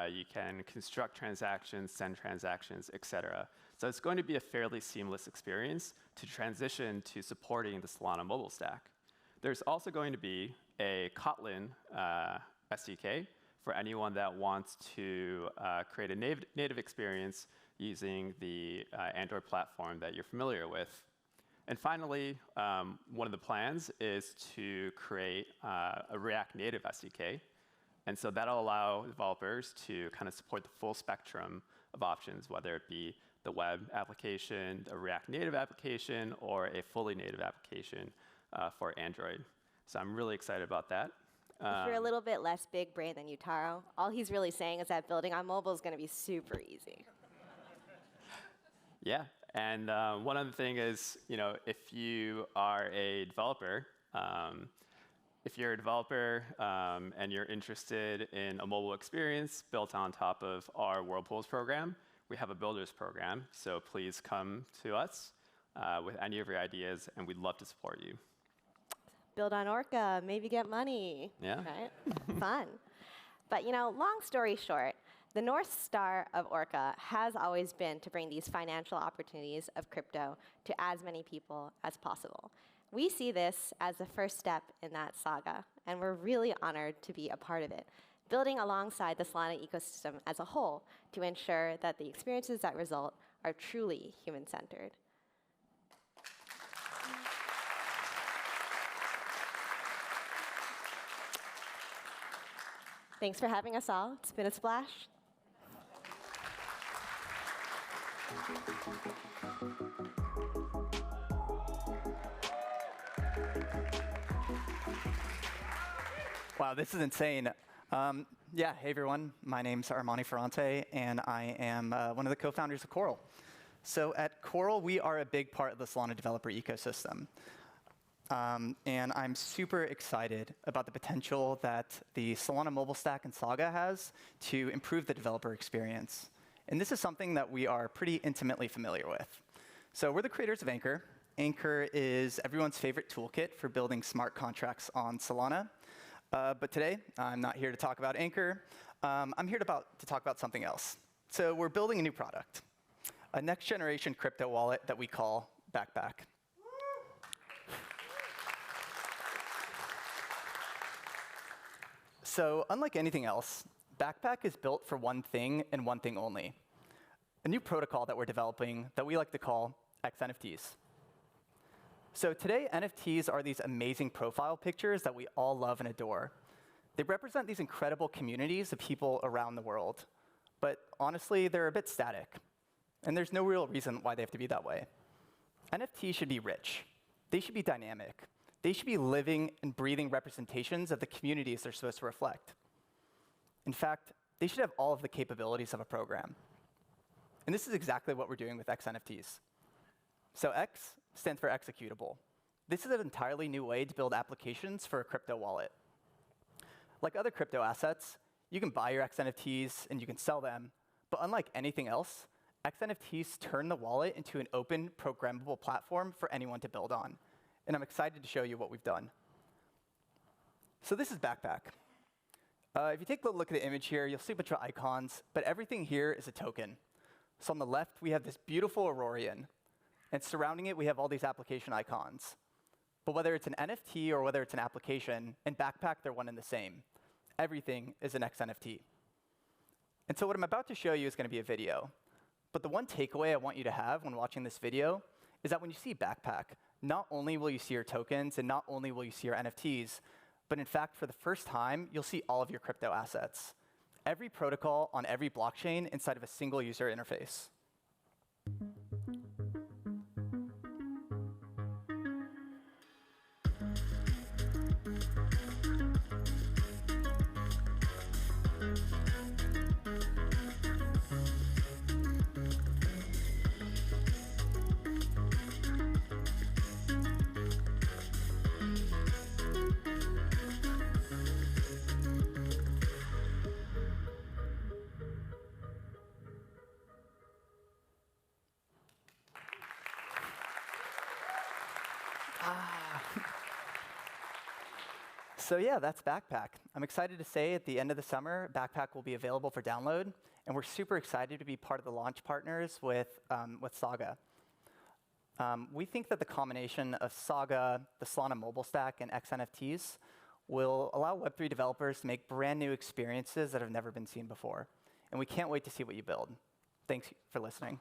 You can construct transactions, send transactions, et cetera. So it's going to be a fairly seamless experience to transition to supporting the Solana mobile stack. There's also going to be a Kotlin SDK for anyone that wants to create a native experience using the Android platform that you're familiar with. And finally, one of the plans is to create a React Native SDK. And so that'll allow developers to kind of support the full spectrum of options, whether it be the web application, a React Native application, or a fully native application for Android. So I'm really excited about that. If you're a little bit less big brain than Utaro, all he's really saying is that building on mobile is going to be super easy. Yeah, and one other thing is, you know, if you are a developer, and you're interested in a mobile experience built on top of our Whirlpools program, we have a builders program. So please come to us with any of your ideas, and we'd love to support you. Build on Orca, maybe get money. Yeah. Right? Fun. But long story short, the North Star of Orca has always been to bring these financial opportunities of crypto to as many people as possible. We see this as the first step in that saga, and we're really honored to be a part of it, building alongside the Solana ecosystem as a whole to ensure that the experiences that result are truly human-centered. Thanks for having us all. It's been a splash. Wow, this is insane. Yeah, hey everyone. My name's Armani Ferrante, and I am one of the co-founders of Coral. So at Coral, we are a big part of the Solana developer ecosystem. And I'm super excited about the potential that the Solana mobile stack and Saga has to improve the developer experience. And this is something that we are pretty intimately familiar with. So we're the creators of Anchor. Anchor is everyone's favorite toolkit for building smart contracts on Solana. But today, I'm not here to talk about Anchor. I'm here to talk about something else. So we're building a new product, a next-generation crypto wallet that we call Backpack. So unlike anything else, Backpack is built for one thing and one thing only, a new protocol that we're developing that we like to call xNFTs. So today, NFTs are these amazing profile pictures that we all love and adore. They represent these incredible communities of people around the world. But honestly, they're a bit static. And there's no real reason why they have to be that way. NFTs should be rich. They should be dynamic. They should be living and breathing representations of the communities they're supposed to reflect. In fact, they should have all of the capabilities of a program. And this is exactly what we're doing with xNFTs. So X stands for executable. This is an entirely new way to build applications for a crypto wallet. Like other crypto assets, you can buy your xNFTs and you can sell them. But unlike anything else, xNFTs turn the wallet into an open, programmable platform for anyone to build on. And I'm excited to show you what we've done. So this is Backpack. If you take a look at the image here, you'll see a bunch of icons, but everything here is a token. So on the left, we have this beautiful Aurorian. And surrounding it, we have all these application icons. But whether it's an NFT or whether it's an application, in Backpack, they're one and the same. Everything is an xNFT. And so what I'm about to show you is going to be a video. But the one takeaway I want you to have when watching this video is that when you see Backpack, not only will you see your tokens and not only will you see your NFTs, but in fact, for the first time, you'll see all of your crypto assets. Every protocol on every blockchain inside of a single user interface. So yeah, that's Backpack. I'm excited to say at the end of the summer, Backpack will be available for download, and we're super excited to be part of the launch partners with Saga. We think that the combination of Saga, the Solana mobile stack, and xNFTs will allow Web3 developers to make brand new experiences that have never been seen before. And we can't wait to see what you build. Thanks for listening.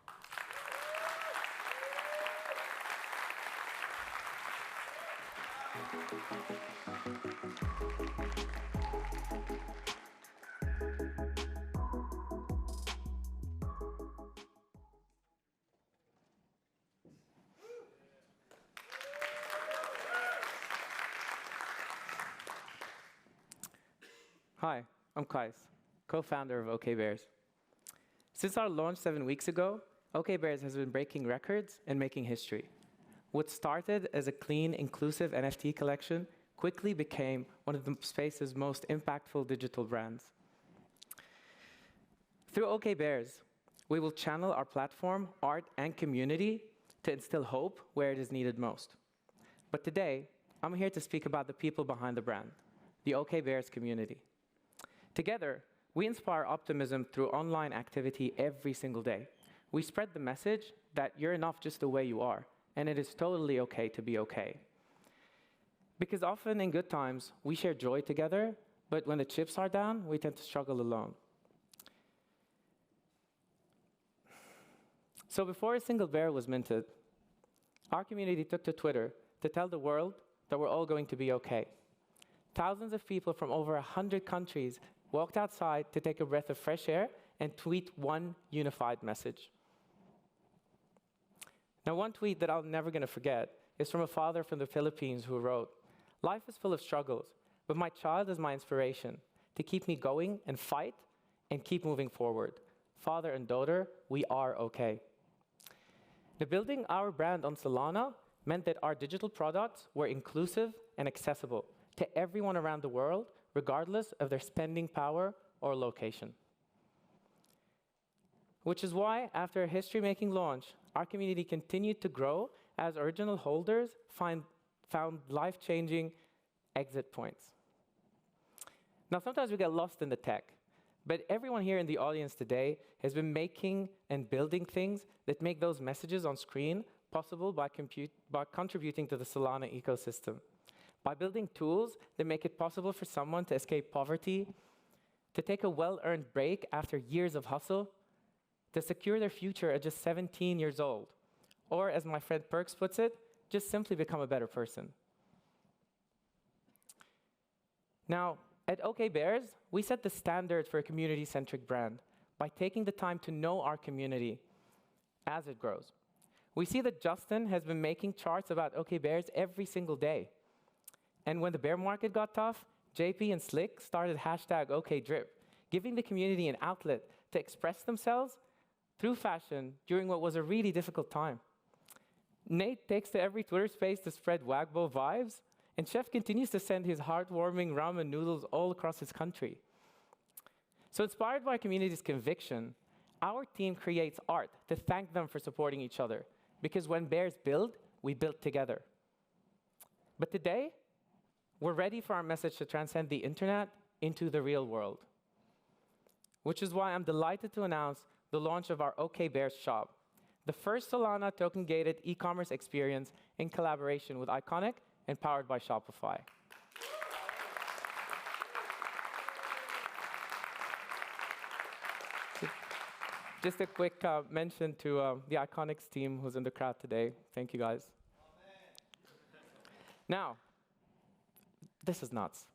Hi, I'm Kais, co-founder of OKBears. Since our launch 7 weeks ago, OKBears has been breaking records and making history. What started as a clean, inclusive NFT collection quickly became one of the space's most impactful digital brands. Through OKBears, We will channel our platform, art, and community to instill hope where it is needed most. But today, I'm here to speak about the people behind the brand, the OK Bears community. Together, we inspire optimism through online activity every single day. We spread the message that you're enough just the way you are, and it is totally okay to be okay. Because often in good times, we share joy together, but when the chips are down, we tend to struggle alone. So before a single bear was minted, our community took to Twitter to tell the world that we're all going to be okay. Thousands of people from over 100 countries walked outside to take a breath of fresh air and tweet one unified message. Now, one tweet that I'm never going to forget is from a father from the Philippines who wrote, "Life is full of struggles, but my child is my inspiration to keep me going and fight and keep moving forward. Father and daughter, we are okay." Now, building our brand on Solana meant that our digital products were inclusive and accessible to everyone around the world, regardless of their spending power or location. Which is why, after a history-making launch, our community continued to grow as original holders found life-changing exit points. Now, sometimes we get lost in the tech, but everyone here in the audience today has been making and building things that make those messages on screen possible by contributing to the Solana ecosystem. By building tools that make it possible for someone to escape poverty, to take a well-earned break after years of hustle, to secure their future at just 17 years old, or as my friend Perks puts it, just simply become a better person. Now, at OK Bears, we set the standard for a community-centric brand by taking the time to know our community as it grows. We see that Justin has been making charts about OK Bears every single day. And when the bear market got tough, JP and Slick started #OKDrip, giving the community an outlet to express themselves through fashion during what was a really difficult time. Nate takes to every Twitter space to spread Wagbo vibes, and Chef continues to send his heartwarming ramen noodles all across his country. So inspired by our community's conviction, our team creates art to thank them for supporting each other, because when bears build, we build together. But today, we're ready for our message to transcend the internet into the real world. Which is why I'm delighted to announce the launch of our OK Bears shop, the first Solana token-gated e-commerce experience in collaboration with Iconic and powered by Shopify. Just a quick mention to the Iconics team who's in the crowd today. Thank you, guys. Now, this is nuts.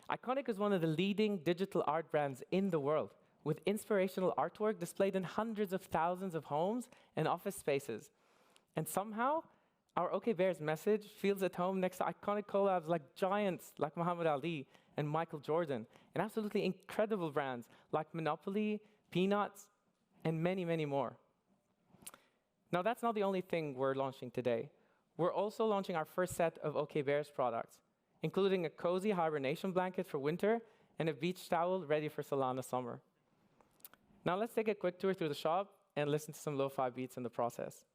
Iconic is one of the leading digital art brands in the world, with inspirational artwork displayed in hundreds of thousands of homes and office spaces. And somehow, our OK Bears message feels at home next to iconic collabs like giants like Muhammad Ali and Michael Jordan, and absolutely incredible brands like Monopoly, Peanuts, and many, many more. Now, that's not the only thing we're launching today. We're also launching our first set of OK Bears products, including a cozy hibernation blanket for winter and a beach towel ready for Solana summer. Now let's take a quick tour through the shop and listen to some lo-fi beats in the process.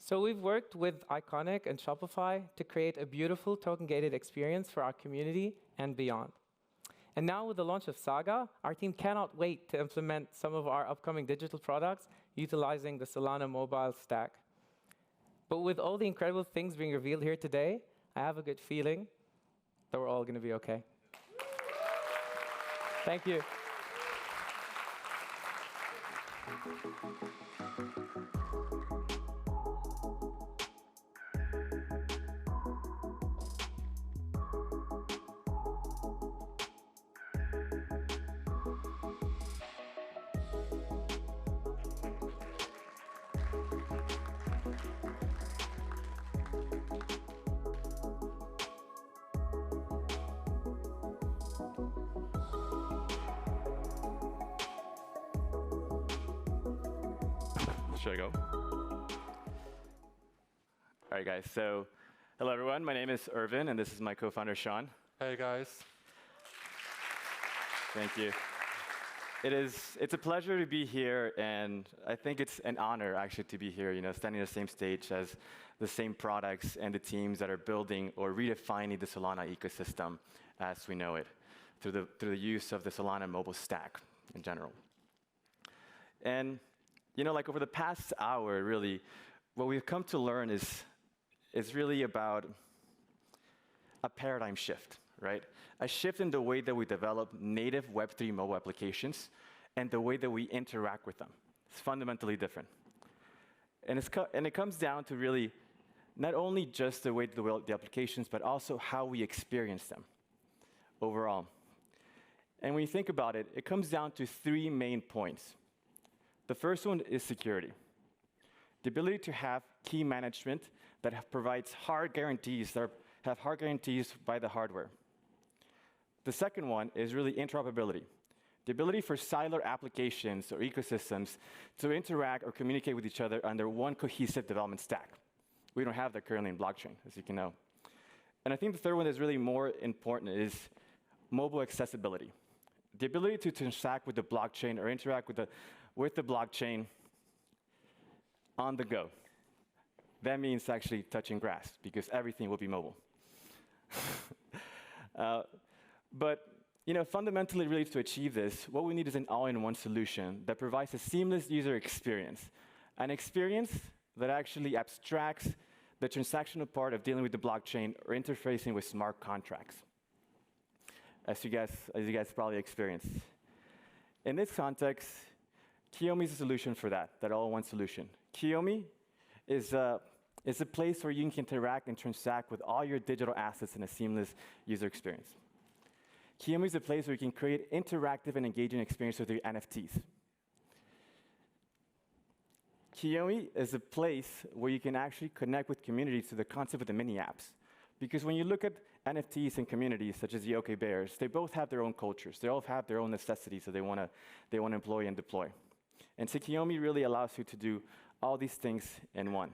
So we've worked with Iconic and Shopify to create a beautiful token-gated experience for our community and beyond. And now with the launch of Saga, our team cannot wait to implement some of our upcoming digital products utilizing the Solana mobile stack. But with all the incredible things being revealed here today, I have a good feeling that we're all going to be okay. Thank you. Should I go? All right, guys. So, hello, everyone. My name is Irvin, and this is my co-founder, Sean. Hey, guys. Thank you. It's a pleasure to be here, and I think it's an honor, actually, to be here, standing on the same stage as the same products and the teams that are building or redefining the Solana ecosystem as we know it through the use of the Solana mobile stack in general. And like over the past hour, really, what we've come to learn is really about a paradigm shift, right? A shift in the way that we develop native Web3 mobile applications and the way that we interact with them. It's fundamentally different. And it comes down to really not only just the way to develop the applications, but also how we experience them overall. And when you think about it, it comes down to three main points. The first one is security. The ability to have key management that provides hard guarantees, by the hardware. The second one is really interoperability. The ability for siloed applications or ecosystems to interact or communicate with each other under one cohesive development stack. We don't have that currently in blockchain, as you can know. And I think the third one that's really more important is mobile accessibility. The ability to transact with the blockchain or interact with the blockchain on the go. That means actually touching grass, because everything will be mobile. But fundamentally, really, to achieve this, what we need is an all-in-one solution that provides a seamless user experience, an experience that actually abstracts the transactional part of dealing with the blockchain or interfacing with smart contracts, as you guys probably experienced. In this context, Kiyomi is a solution for that all-in-one solution. Kiyomi is a place where you can interact and transact with all your digital assets in a seamless user experience. Kiyomi is a place where you can create interactive and engaging experience with your NFTs. Kiyomi is a place where you can actually connect with communities through the concept of the mini apps. Because when you look at NFTs and communities such as the OK Bears, they both have their own cultures. They all have their own necessities that they want to employ and deploy. And so Kiyomi really allows you to do all these things in one.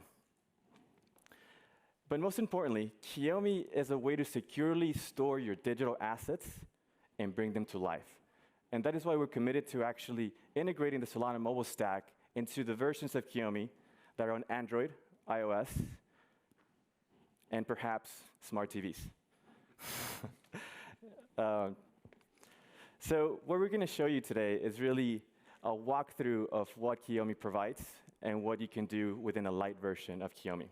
But most importantly, Kiyomi is a way to securely store your digital assets and bring them to life. And that is why we're committed to actually integrating the Solana mobile stack into the versions of Kiyomi that are on Android, iOS, and perhaps smart TVs. So what we're going to show you today is really a walkthrough of what Kiyomi provides and what you can do within a light version of Kiyomi.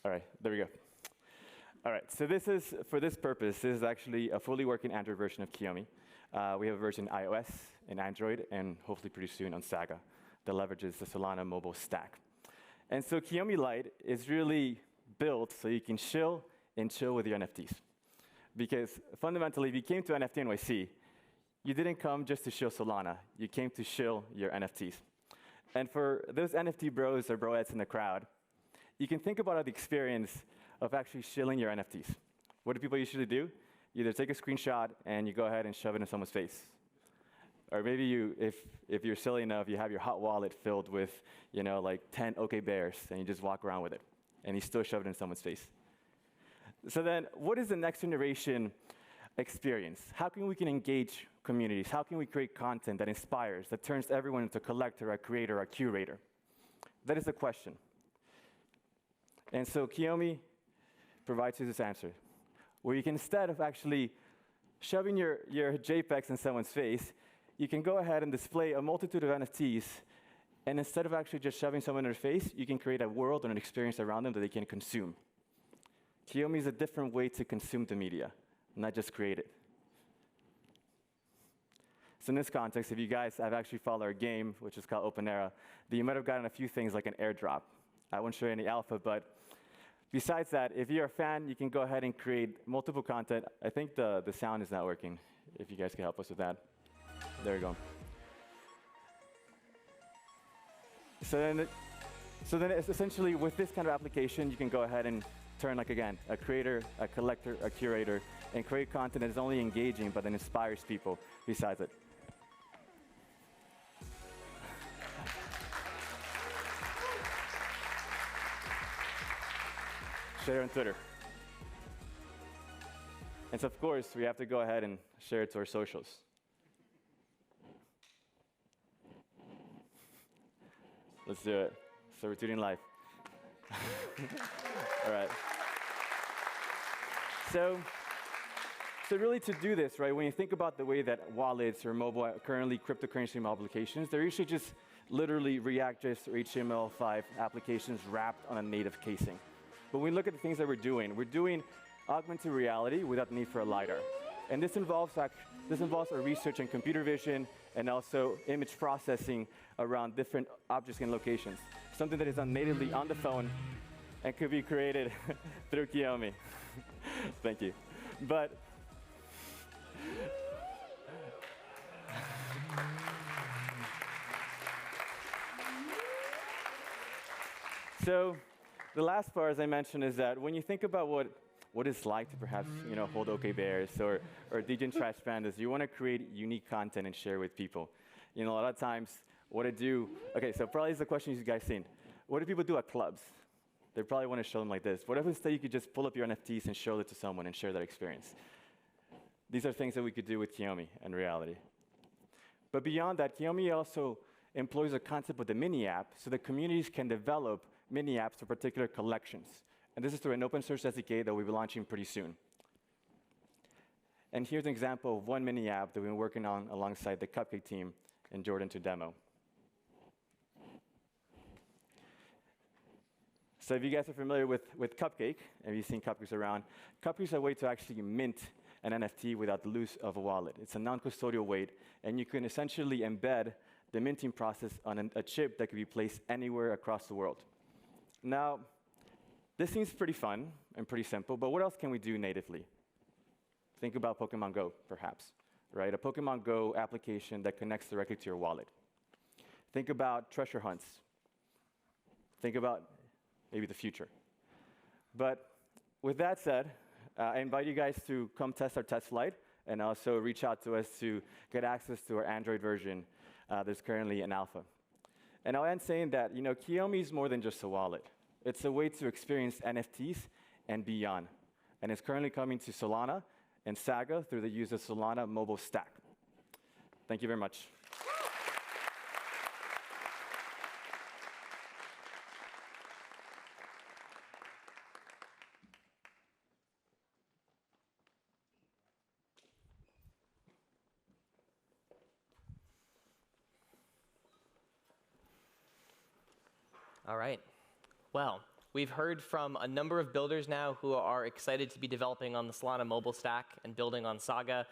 All right, there we go. All right, so for this purpose, this is actually a fully working Android version of Kiyomi. We have a version iOS and Android, and hopefully pretty soon on Saga, that leverages the Solana mobile stack. And so Kiyomi Lite is really built so you can chill with your NFTs. Because fundamentally, if you came to NFT NYC, you didn't come just to shill Solana. You came to shill your NFTs. And for those NFT bros or broettes in the crowd, you can think about the experience of actually shilling your NFTs. What do people usually do? You either take a screenshot and you go ahead and shove it in someone's face. Or maybe you, if you're silly enough, you have your hot wallet filled with, like 10 OK Bears, and you just walk around with it, and you still shove it in someone's face. So then, what is the next generation experience? How can we engage communities? How can we create content that inspires, that turns everyone into a collector, a creator, a curator? That is the question. And so Kiyomi provides you this answer, where you can, instead of actually shoving your JPEGs in someone's face, you can go ahead and display a multitude of NFTs, and instead of actually just shoving someone in their face, you can create a world or an experience around them that they can consume. Kiyomi is a different way to consume the media, not just create it. So in this context, if you guys have actually followed our game, which is called Open Era, then you might have gotten a few things like an airdrop. I won't show you any alpha, but besides that, if you're a fan, you can go ahead and create multiple content. I think the sound is not working, if you guys can help us with that. There we go. So then it's essentially, with this kind of application, you can go ahead and turn, like, again, a creator, a collector, a curator, and create content that is only engaging but then inspires people besides it. Share on Twitter. And so, of course, we have to go ahead and share it to our socials. Let's do it. So we're tweeting live. All right. So really to do this, right, when you think about the way that wallets or mobile currently cryptocurrency applications, they're usually just literally React.js or HTML5 applications wrapped on a native casing. But when we look at the things that we're doing augmented reality without the need for a LiDAR. And this involves our research in computer vision and also image processing around different objects and locations. Something that is done natively on the phone and could be created through Kiyomi. Thank you. But so the last part, as I mentioned, is that when you think about what it's like to perhaps hold OK Bears or DJ Trash Pandas, you want to create unique content and share with people. A lot of times, what I do. Okay, so probably is the question you guys seen. What do people do at clubs? They probably want to show them like this. What if instead you could just pull up your NFTs and show it to someone and share that experience? These are things that we could do with Kiyomi in reality. But beyond that, Kiyomi also employs a concept of the mini app so that communities can develop mini apps for particular collections. And this is through an open source SDK that we'll be launching pretty soon. And here's an example of one mini app that we've been working on alongside the Cupcake team in Jordan to demo. So if you guys are familiar with Cupcake, and you've seen Cupcakes around, Cupcake is a way to actually mint an NFT without the use of a wallet. It's a non-custodial way, and you can essentially embed the minting process on a chip that can be placed anywhere across the world. Now, this seems pretty fun and pretty simple, but what else can we do natively? Think about Pokemon Go, perhaps, right? A Pokemon Go application that connects directly to your wallet. Think about treasure hunts. Think about maybe the future. But with that said, I invite you guys to come test our test flight and also reach out to us to get access to our Android version that's currently in alpha. And I'll end saying that Kiyomi is more than just a wallet. It's a way to experience NFTs and beyond. And it's currently coming to Solana and Saga through the use of Solana mobile stack. Thank you very much. All right. Well, we've heard from a number of builders now who are excited to be developing on the Solana mobile stack and building on Saga.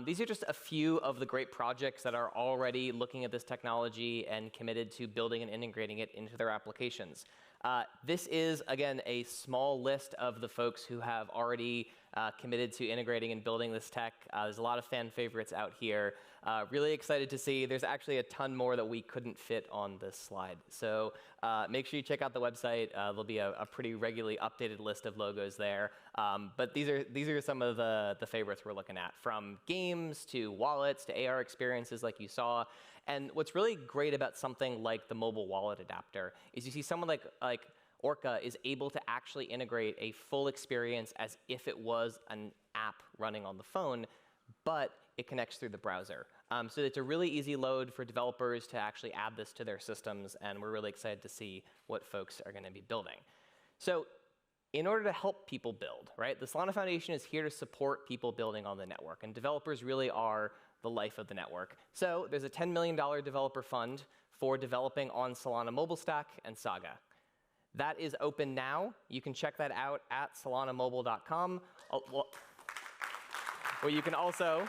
These are just a few of the great projects that are already looking at this technology and committed to building and integrating it into their applications. This is, again, a small list of the folks who have already committed to integrating and building this tech. There's a lot of fan favorites out here. Really excited to see. There's actually a ton more that we couldn't fit on this slide. So make sure you check out the website. There'll be a pretty regularly updated list of logos there. But these are some of the favorites we're looking at, from games to wallets to AR experiences like you saw. And what's really great about something like the mobile wallet adapter is you see someone like Orca is able to actually integrate a full experience as if it was an app running on the phone, but it connects through the browser. So it's a really easy load for developers to actually add this to their systems, and we're really excited to see what folks are going to be building. So in order to help people build, right, the Solana Foundation is here to support people building on the network, and developers really are the life of the network. So there's a $10 million developer fund for developing on Solana Mobile Stack and Saga. That is open now. You can check that out at solanamobile.com. Or you can also,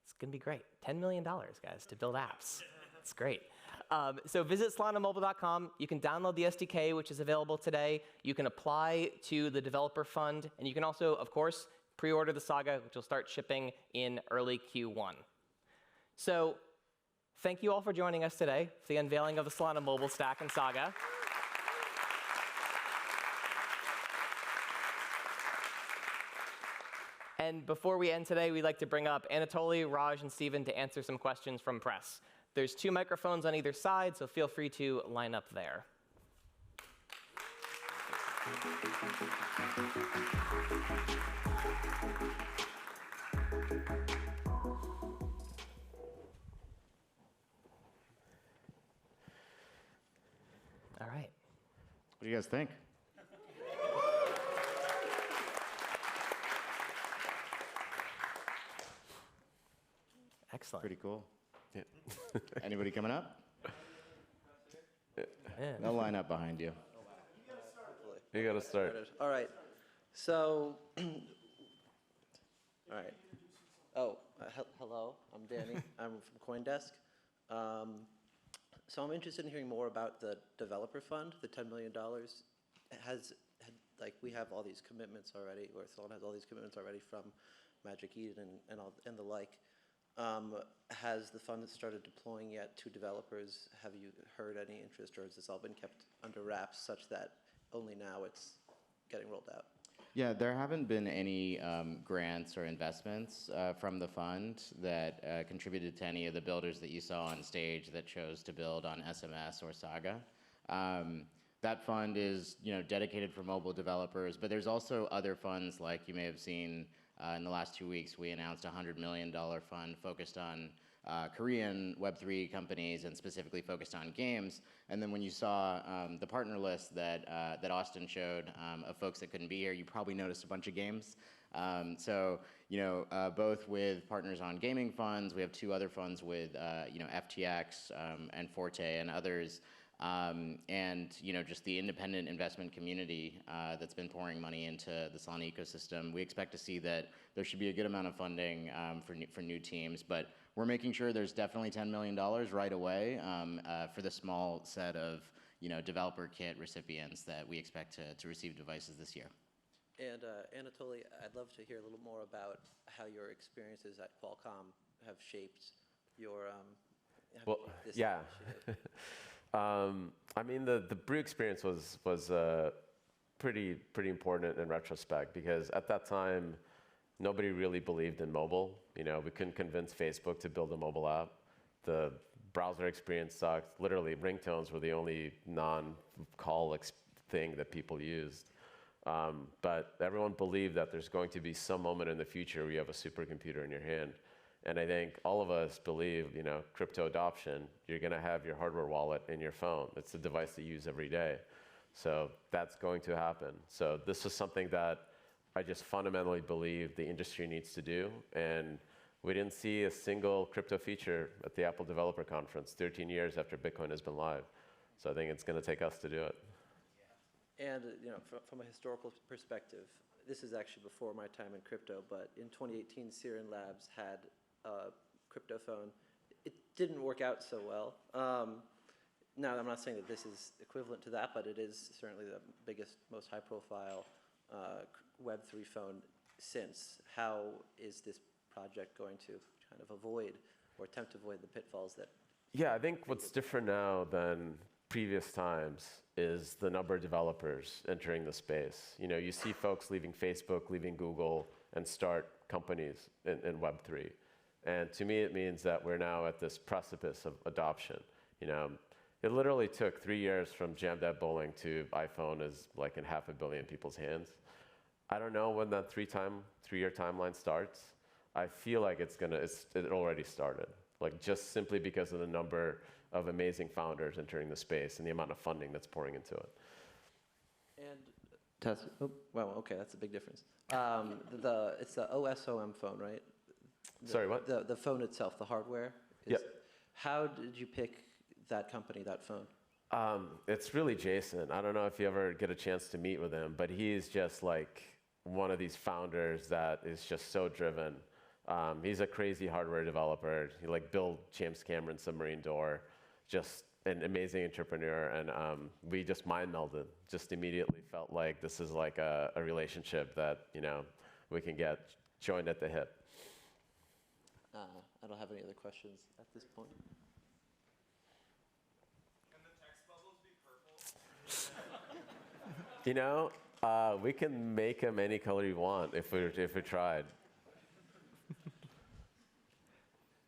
it's going to be great. $10 million, guys, to build apps. It's great. So visit solanamobile.com. You can download the SDK, which is available today. You can apply to the developer fund. And you can also, of course, pre-order the Saga, which will start shipping in early Q1. So thank you all for joining us today for the unveiling of the Solana Mobile Stack and Saga. And before we end today, we'd like to bring up Anatoly, Raj, and Steven to answer some questions from press. There's 2 microphones on either side, so feel free to line up there. All right. What do you guys think? Excellent. Pretty cool. Yeah. Anybody coming up? Yeah. They'll line up behind you. You got to start. All right. So, all right. Oh, hello. I'm Danny. I'm from CoinDesk. So I'm interested in hearing more about the developer fund, the $10 million. We have all these commitments already, or Solana has all these commitments already from Magic Eden and the like. Has the fund started deploying yet to developers? Have you heard any interest, or has this all been kept under wraps such that only now it's getting rolled out? Yeah, there haven't been any grants or investments from the fund that contributed to any of the builders that you saw on stage that chose to build on SMS or Saga. That fund is dedicated for mobile developers, but there's also other funds, like you may have seen in the last 2 weeks, we announced a $100 million fund focused on Korean Web3 companies and specifically focused on games. And then when you saw the partner list that Austin showed of folks that couldn't be here, you probably noticed a bunch of games. So both with partners on gaming funds, we have 2 other funds with FTX and Forte and others. And just the independent investment community that's been pouring money into the Solana ecosystem. We expect to see that there should be a good amount of funding for new teams, but we're making sure there's definitely $10 million right away for the small set of developer kit recipients that we expect to receive devices this year. And Anatoly, I'd love to hear a little more about how your experiences at Qualcomm have shaped your this yeah. initiative. I mean, the Brew experience was pretty important in retrospect, because at that time, nobody really believed in mobile. We couldn't convince Facebook to build a mobile app. The browser experience sucked. Literally, ringtones were the only non-call thing that people used. But everyone believed that there's going to be some moment in the future where you have a supercomputer in your hand. And I think all of us believe, crypto adoption, you're going to have your hardware wallet in your phone. It's the device that you use every day. So that's going to happen. So this is something that I just fundamentally believe the industry needs to do. And we didn't see a single crypto feature at the Apple Developer Conference 13 years after Bitcoin has been live. So I think it's going to take us to do it. And from a historical perspective, this is actually before my time in crypto, but in 2018, Siren Labs had a crypto phone. It didn't work out so well. now, I'm not saying that this is equivalent to that, but it is certainly the biggest, most high-profile Web3 phone since. How is this project going to kind of avoid or attempt to avoid the pitfalls that? Yeah, I think what's different now than previous times is the number of developers entering the space. You know, you see folks leaving Facebook, leaving Google, and start companies in Web3. And to me, it means that we're now at this precipice of adoption. You know, it literally took 3 years from Jamdeb bowling to iPhone is like in 500 million people's hands. I don't know when that three-year timeline starts. I feel like it already started. Like just simply because of the number of amazing founders entering the space and the amount of funding that's pouring into it. And well, okay, that's a big difference. It's the OSOM phone, right? Sorry, what? The phone itself, the hardware. Yep. How did you pick that company, that phone? It's really Jason. I don't know if you ever get a chance to meet with him, but he's just like one of these founders that is just so driven. He's a crazy hardware developer. He like built James Cameron submarine door, just an amazing entrepreneur. And we just mind melded, just immediately felt like this is like a relationship that, you know, we can get joined at the hip. I don't have any other questions at this point. Can the text bubbles be purple? You know, we can make them any color you want if we tried.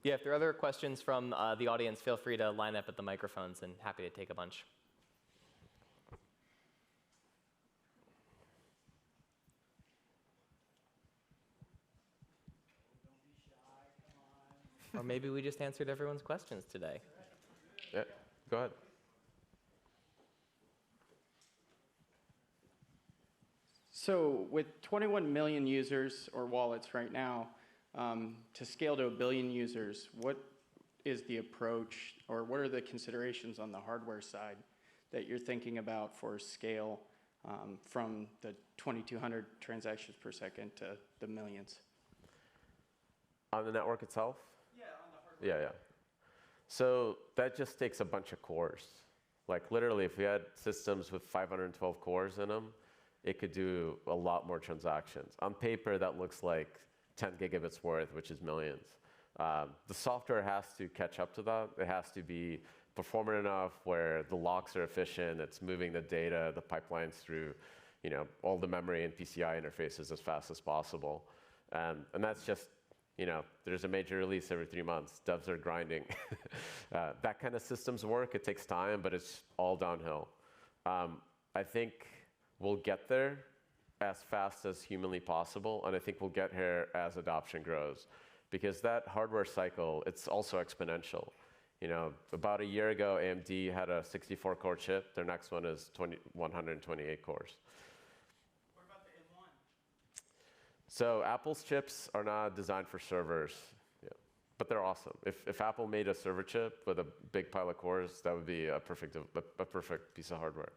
Yeah, if there are other questions from the audience, feel free to line up at the microphones and happy to take a bunch. Or maybe we just answered everyone's questions today. Yeah, go ahead. So with 21 million users or wallets right now, to scale to 1 billion users, what is the approach or what are the considerations on the hardware side that you're thinking about for scale from the 2,200 transactions per second to the millions? On the network itself? Yeah, on the hardware. Yeah. So that just takes a bunch of cores. Like literally, if we had systems with 512 cores in them, it could do a lot more transactions. On paper, that looks like 10 gigabits worth, which is millions. The software has to catch up to that. It has to be performant enough where the logs are efficient. It's moving the data, the pipelines through, you know, all the memory and PCI interfaces as fast as possible. And that's just, you know, there's a major release every 3 months. Devs are grinding. That kind of systems work. It takes time, but it's all downhill. I think we'll get there as fast as humanly possible, and I think we'll get here as adoption grows. Because that hardware cycle, it's also exponential. You know, about a year ago, AMD had a 64-core chip. Their next one is 128 cores. What about the M1? So Apple's chips are not designed for servers, yeah, but they're awesome. If Apple made a server chip with a big pile of cores, that would be a perfect piece of hardware.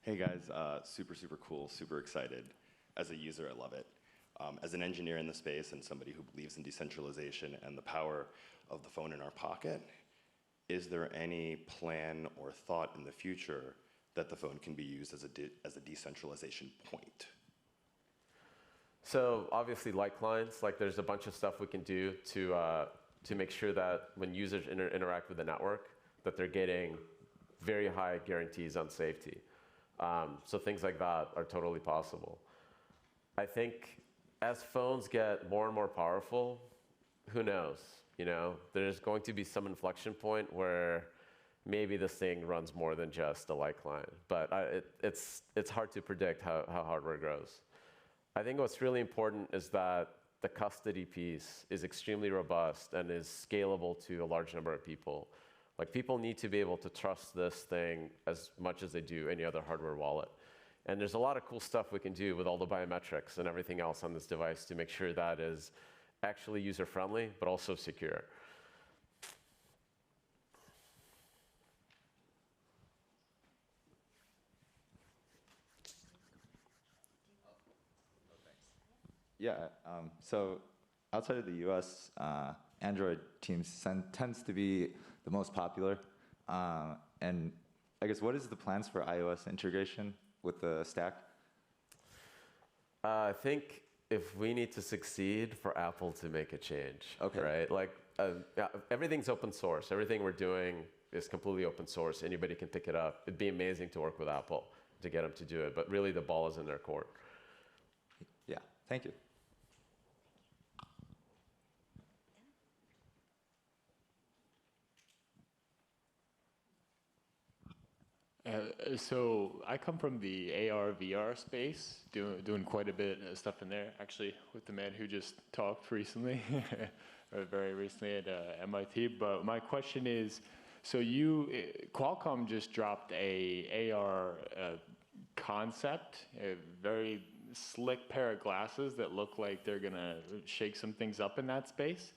Hey guys, super cool, super excited. As a user, I love it. As an engineer in the space and somebody who believes in decentralization and the power of the phone in our pocket, is there any plan or thought in the future that the phone can be used as a decentralization point? So obviously, like clients, like there's a bunch of stuff we can do to make sure that when users interact with the network, that they're getting very high guarantees on safety. So things like that are totally possible. I think as phones get more and more powerful, who knows? You know, there's going to be some inflection point where maybe this thing runs more than just a light client. But it's hard to predict how hardware grows. I think what's really important is that the custody piece is extremely robust and is scalable to a large number of people. Like people need to be able to trust this thing as much as they do any other hardware wallet. And there's a lot of cool stuff we can do with all the biometrics and everything else on this device to make sure that is actually user-friendly, but also secure. Yeah. So outside of the U.S., Android teams tends to be the most popular. And I guess what is the plans for iOS integration with the stack? I think if we need to succeed for Apple to make a change, right? Like yeah, everything's open source. Everything we're doing is completely open source. Anybody can pick it up. It'd be amazing to work with Apple to get them to do it. But really, the ball is in their court. Yeah. Thank you. So I come from the AR VR space, doing quite a bit of stuff in there. Actually, with the man who just talked recently, or very recently at MIT. But my question is, so Qualcomm just dropped a AR concept, a very slick pair of glasses that look like they're gonna shake some things up in that space.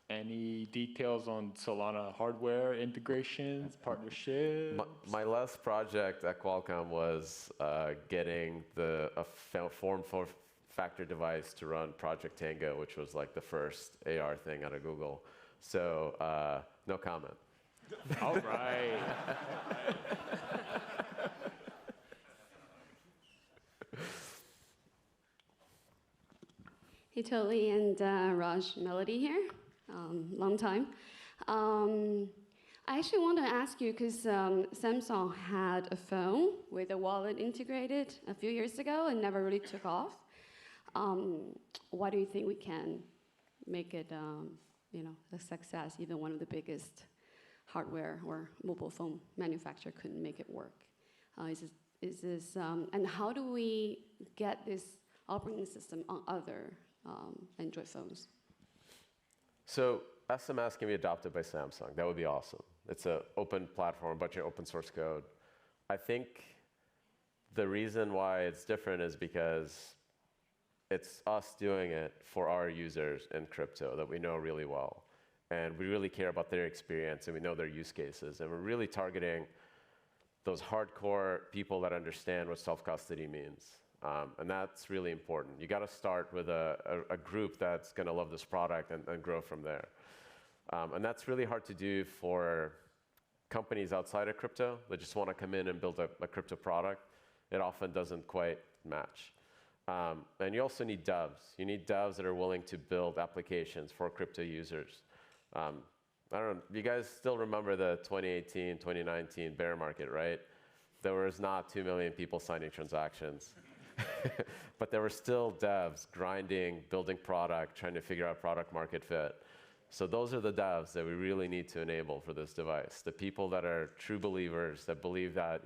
Any details on Solana hardware integrations, partnerships? My last project at Qualcomm was getting a form factor device to run Project Tango, which was like the first AR thing out of Google. So no comment. All right. Hey, Totally and Raj, Melody here. Long time. I actually want to ask you, because Samsung had a phone with a wallet integrated a few years ago and never really took off. Why do you think we can make it a success? Even one of the biggest hardware or mobile phone manufacturer couldn't make it work. Is this, and how do we get this operating system on other Android phones? So SMS can be adopted by Samsung. That would be awesome. It's an open platform, a bunch of open source code. I think the reason why it's different is because it's us doing it for our users in crypto that we know really well. And we really care about their experience, and we know their use cases. And we're really targeting those hardcore people that understand what self-custody means. And that's really important. You got to start with a group that's going to love this product and grow from there. And that's really hard to do for companies outside of crypto that just want to come in and build a crypto product. It often doesn't quite match. And you also need devs. You need devs that are willing to build applications for crypto users. I don't know, you guys still remember the 2018, 2019 bear market, right? There was not 2 million people signing transactions. But there were still devs grinding, building product, trying to figure out product market fit. So those are the devs that we really need to enable for this device. The people that are true believers, that believe that,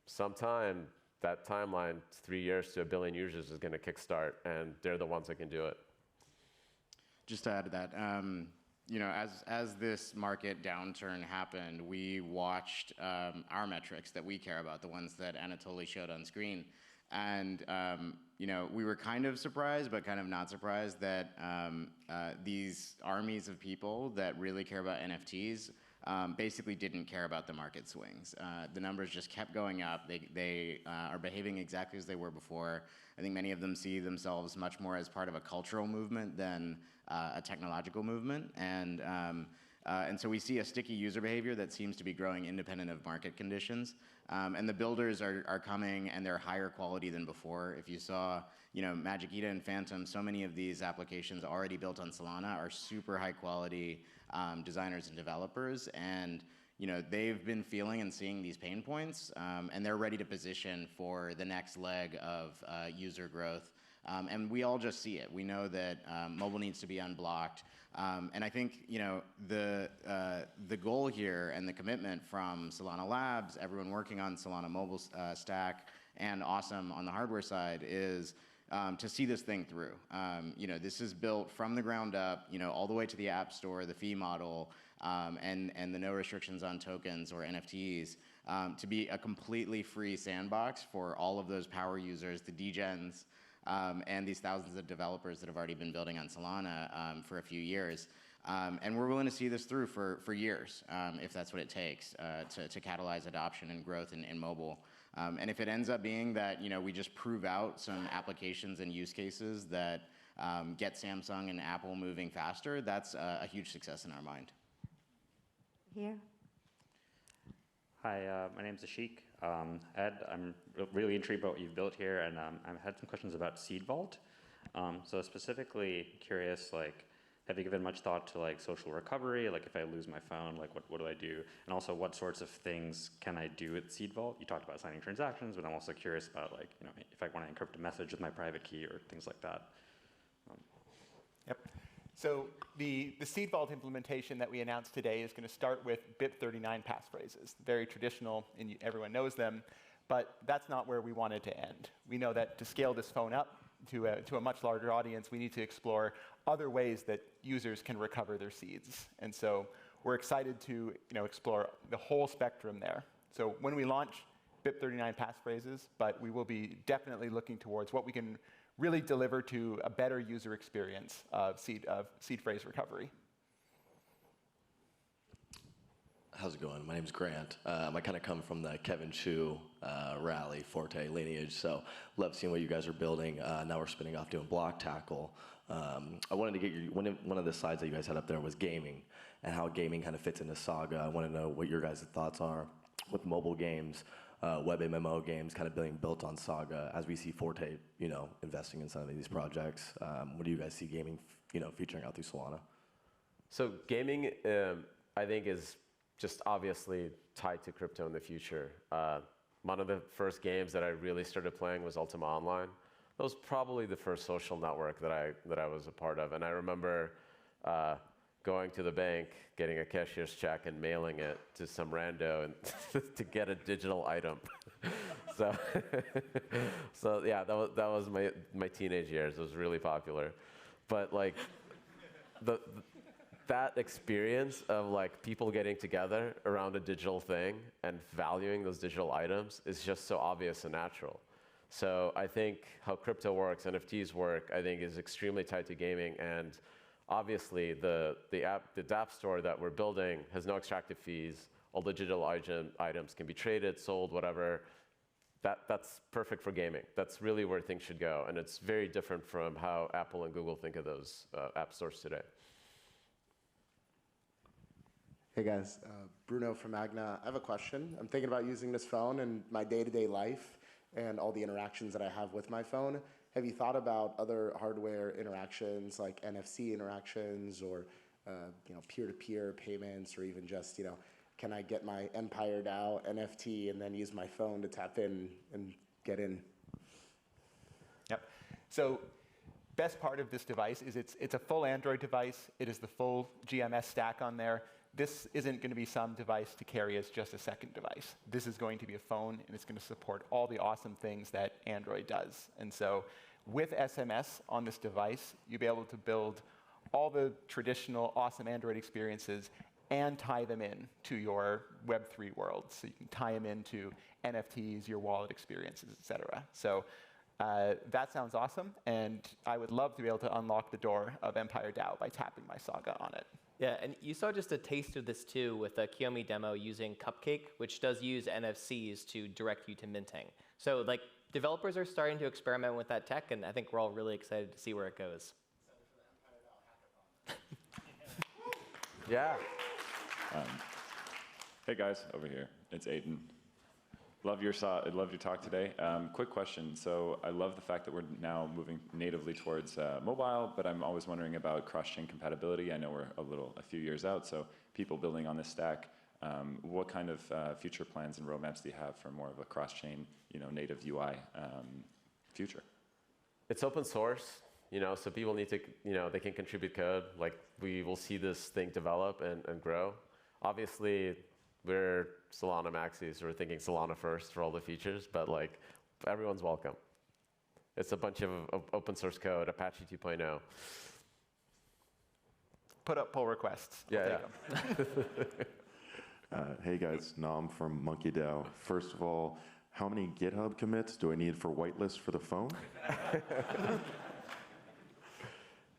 sometime that timeline, 3 years to 1 billion users, is going to kickstart, and they're the ones that can do it. Just to add to that, as this market downturn happened, we watched our metrics that we care about, the ones that Anatoly showed on screen. And we were kind of surprised, but kind of not surprised that these armies of people that really care about NFTs basically didn't care about the market swings. The numbers just kept going up. They are behaving exactly as they were before. I think many of them see themselves much more as part of a cultural movement than a technological movement. And so we see a sticky user behavior that seems to be growing independent of market conditions. And the builders are coming, and they're higher quality than before. If you saw, Magic Eden and Phantom, so many of these applications already built on Solana are super high quality designers and developers. And they've been feeling and seeing these pain points, and they're ready to position for the next leg of user growth. And we all just see it. We know that mobile needs to be unblocked. And I think the goal here and the commitment from Solana Labs, everyone working on Solana mobile stack, and Awesome on the hardware side is to see this thing through. This is built from the ground up, all the way to the App Store, the fee model, and the no restrictions on tokens or NFTs, to be a completely free sandbox for all of those power users, the degens, and these thousands of developers that have already been building on Solana for a few years. And we're willing to see this through for years, if that's what it takes to catalyze adoption and growth in mobile. And if it ends up being that we just prove out some applications and use cases that get Samsung and Apple moving faster, that's a huge success in our mind. Here. Hi, my name's Ashik. Ed, I'm really intrigued by what you've built here, and I had some questions about Seed Vault. So specifically curious, have you given much thought to social recovery? Like if I lose my phone, what do I do? And also what sorts of things can I do with Seed Vault? You talked about signing transactions, but I'm also curious about if I want to encrypt a message with my private key or things like that. Yep. So the Seed Vault implementation that we announced today is going to start with BIP39 passphrases. Very traditional, and everyone knows them, but that's not where we wanted to end. We know that to scale this phone up to a much larger audience, we need to explore other ways that users can recover their seeds. And so we're excited to explore the whole spectrum there. So when we launch BIP39 passphrases, but we will be definitely looking towards what we can really deliver to a better user experience of seed phrase recovery. How's it going? My name's Grant. I kind of come from the Kevin Chu, Rally, Forte lineage, so love seeing what you guys are building. Now we're spinning off doing Block Tackle. I wanted to get one of the slides that you guys had up there was gaming, and how gaming kind of fits into Saga. I want to know what your guys' thoughts are with mobile games, web MMO games kind of being built on Saga as we see Forte, investing in some of these projects. What do you guys see gaming, featuring out through Solana? So gaming, I think, is just obviously tied to crypto in the future. One of the first games that I really started playing was Ultima Online. That was probably the first social network that I was a part of. And I remember going to the bank, getting a cashier's check and mailing it to some rando and to get a digital item. so yeah, that was my teenage years. It was really popular. But that experience of people getting together around a digital thing and valuing those digital items is just so obvious and natural. So I think how crypto works, NFTs work, I think is extremely tied to gaming. And obviously the dapp store that we're building has no extractive fees. All digital items can be traded, sold, whatever. That's perfect for gaming. That's really where things should go. And it's very different from how Apple and Google think of those app stores today. Hey guys, Bruno from Magna. I have a question. I'm thinking about using this phone in my day-to-day life and all the interactions that I have with my phone. Have you thought about other hardware interactions like NFC interactions or peer-to-peer payments, or even just can I get my Empire DAO NFT and then use my phone to tap in and get in? Yep. So best part of this device is it's a full Android device. It is the full GMS stack on there. This isn't going to be some device to carry as just a second device. This is going to be a phone, and it's going to support all the awesome things that Android does. And so with SMS on this device, you'll be able to build all the traditional awesome Android experiences and tie them in to your Web3 world. So you can tie them into NFTs, your wallet experiences, et cetera. So that sounds awesome, and I would love to be able to unlock the door of Empire DAO by tapping my Saga on it. Yeah, and you saw just a taste of this too with a Kiyomi demo using Cupcake, which does use NFCs to direct you to minting. So developers are starting to experiment with that tech, and I think we're all really excited to see where it goes. Yeah. Hey guys, over here. It's Aiden. Love your talk today. Quick question. So I love the fact that we're now moving natively towards mobile, but I'm always wondering about cross-chain compatibility. I know we're a few years out, so people building on this stack, what kind of future plans and roadmaps do you have for more of a cross-chain, native UI future? It's open source, so people need to, they can contribute code. We will see this thing develop and grow. Obviously, we're Solana maxis. We're thinking Solana first for all the features, but everyone's welcome. It's a bunch of open source code, Apache 2.0. Put up pull requests. Yeah. Hey guys, Nam from Monkey DAO. First of all, how many GitHub commits do I need for whitelist for the phone?